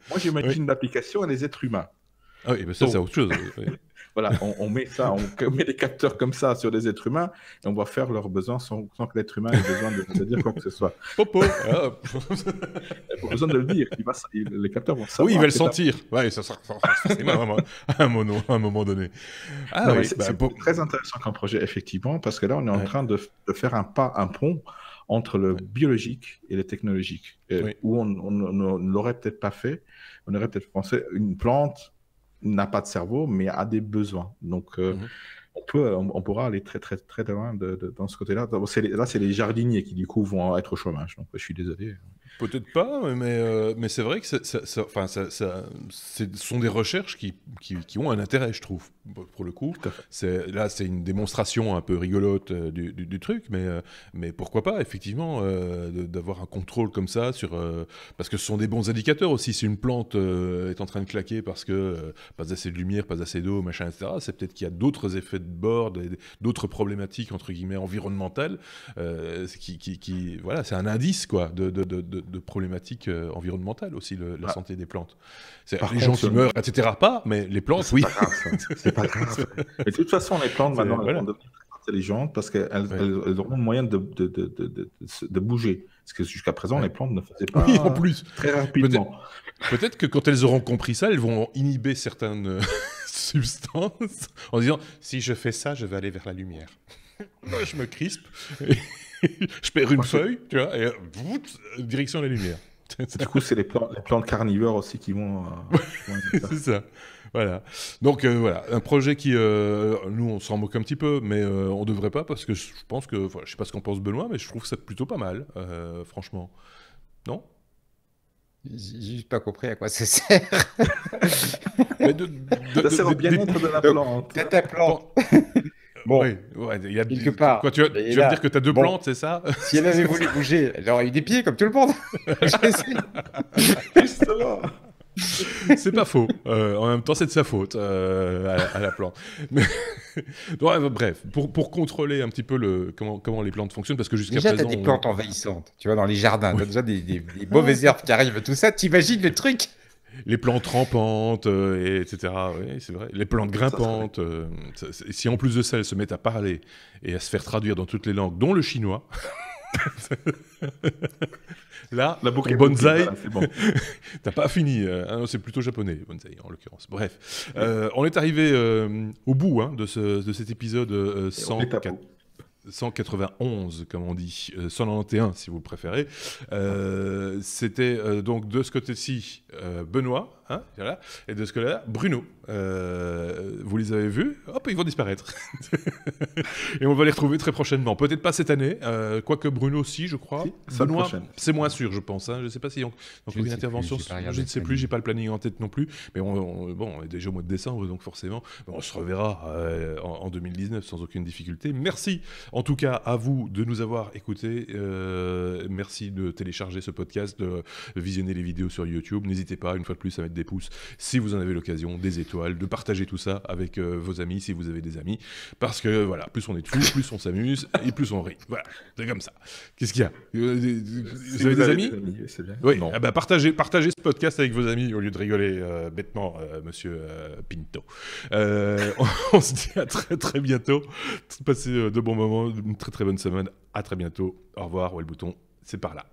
moi, j'imagine l'application à des êtres humains. Ah oui, mais ça, c'est autre chose. Voilà, on met ça, on met des capteurs comme ça sur des êtres humains et on va faire leurs besoins sans que l'être humain ait besoin de dire quoi que ce soit. Popo. Pas besoin de le dire. Les capteurs vont savoir. Oui, il va le sentir. Oui, ça sera forcément à un moment donné. Ah, oui, c'est très intéressant comme projet, effectivement, parce que là, on est en train de faire un pont entre le biologique et le technologique, où on ne l'aurait peut-être pas fait. On aurait peut-être pensé une plante n'a pas de cerveau, mais a des besoins. Donc, on pourra aller très, très, très loin dans ce côté-là. Là, c'est les jardiniers qui, du coup, vont être au chômage. Donc, je suis désolé. Peut-être pas, mais c'est vrai que ce sont des recherches qui ont un intérêt, je trouve, pour le coup. Là, c'est une démonstration un peu rigolote du truc, mais pourquoi pas, effectivement, d'avoir un contrôle comme ça parce que ce sont des bons indicateurs aussi. Si une plante est en train de claquer parce que pas assez de lumière, pas assez d'eau, machin, etc., c'est peut-être qu'il y a d'autres effets de bord, d'autres problématiques, entre guillemets, environnementales, voilà, c'est un indice, quoi, de problématiques environnementales aussi, la santé des plantes. Les gens qui meurent, etc. pas, mais les plantes, oui. C'est pas grave. Mais de toute façon, les plantes, maintenant, elles vont devenir très intelligentes parce qu'elles auront le moyen de bouger. Parce que jusqu'à présent, les plantes ne faisaient pas en plus. Très rapidement. Peut-être que quand elles auront compris ça, elles vont inhiber certaines substances en disant « Si je fais ça, je vais aller vers la lumière. » Je me crispe. je perds une feuille, tu vois, et direction la lumière. Du coup, c'est les plantes carnivores aussi qui vont... c'est ça. Voilà. Donc voilà, un projet qui, nous, on s'en moque un petit peu, mais on devrait pas parce que je pense que, enfin, je sais pas ce qu'en pense Benoît, mais je trouve ça plutôt pas mal, franchement. Non ? J'ai juste pas compris à quoi ça sert. Ça sert au bien-être de la plante. De ta plante. Bon, ouais, il y a quelque part. Quoi, tu vas me dire que tu as deux plantes, c'est ça? Si elle avait voulu bouger, elle aurait eu des pieds comme tout le monde. Justement. C'est pas faux. En même temps, c'est de sa faute à la plante. Mais... Donc, bref, pour contrôler un petit peu comment les plantes fonctionnent, parce que jusqu'à présent... Déjà, t'as des plantes envahissantes, tu vois, dans les jardins. T'as déjà des mauvaises herbes qui arrivent, tout ça. T'imagines le truc? Les plantes rampantes, etc. Oui, c'est vrai. Les plantes grimpantes. Si en plus de ça, elles se mettent à parler et à se faire traduire dans toutes les langues, dont le chinois... Là, la boucle bonsaï, c'est bon. T'as pas fini. C'est plutôt japonais, bonsaï en l'occurrence. Bref, on est arrivé au bout de cet épisode 191, comme on dit, 191 si vous le préférez. C'était donc de ce côté-ci Benoît, voilà, et de ce côté-là Bruno. Vous les avez vus, hop, ils vont disparaître. Et on va les retrouver très prochainement. Peut-être pas cette année, quoique Bruno aussi, je crois. Si, Benoît, c'est moins sûr, je pense. Je ne sais pas si on a une intervention. Je ne sais plus, j'ai pas le planning en tête non plus. Mais on est déjà au mois de décembre, donc forcément, on se reverra en 2019 sans aucune difficulté. Merci en tout cas à vous de nous avoir écoutés. Merci de télécharger ce podcast, de visionner les vidéos sur YouTube. N'hésitez pas, une fois de plus, à mettre des pouces si vous en avez l'occasion, des étoiles, de partager tout ça avec vos amis si vous avez des amis. Parce que voilà, plus on est dessus, plus on s'amuse et plus on rit. Voilà, c'est comme ça. Qu'est-ce qu'il y a? Vous avez des amis? C'est bien. Oui, partagez ce podcast avec vos amis au lieu de rigoler bêtement, monsieur Pinto. On se dit à très très bientôt. Passez de bons moments, une très très bonne semaine. À très bientôt. Au revoir. Ouais, le bouton, c'est par là.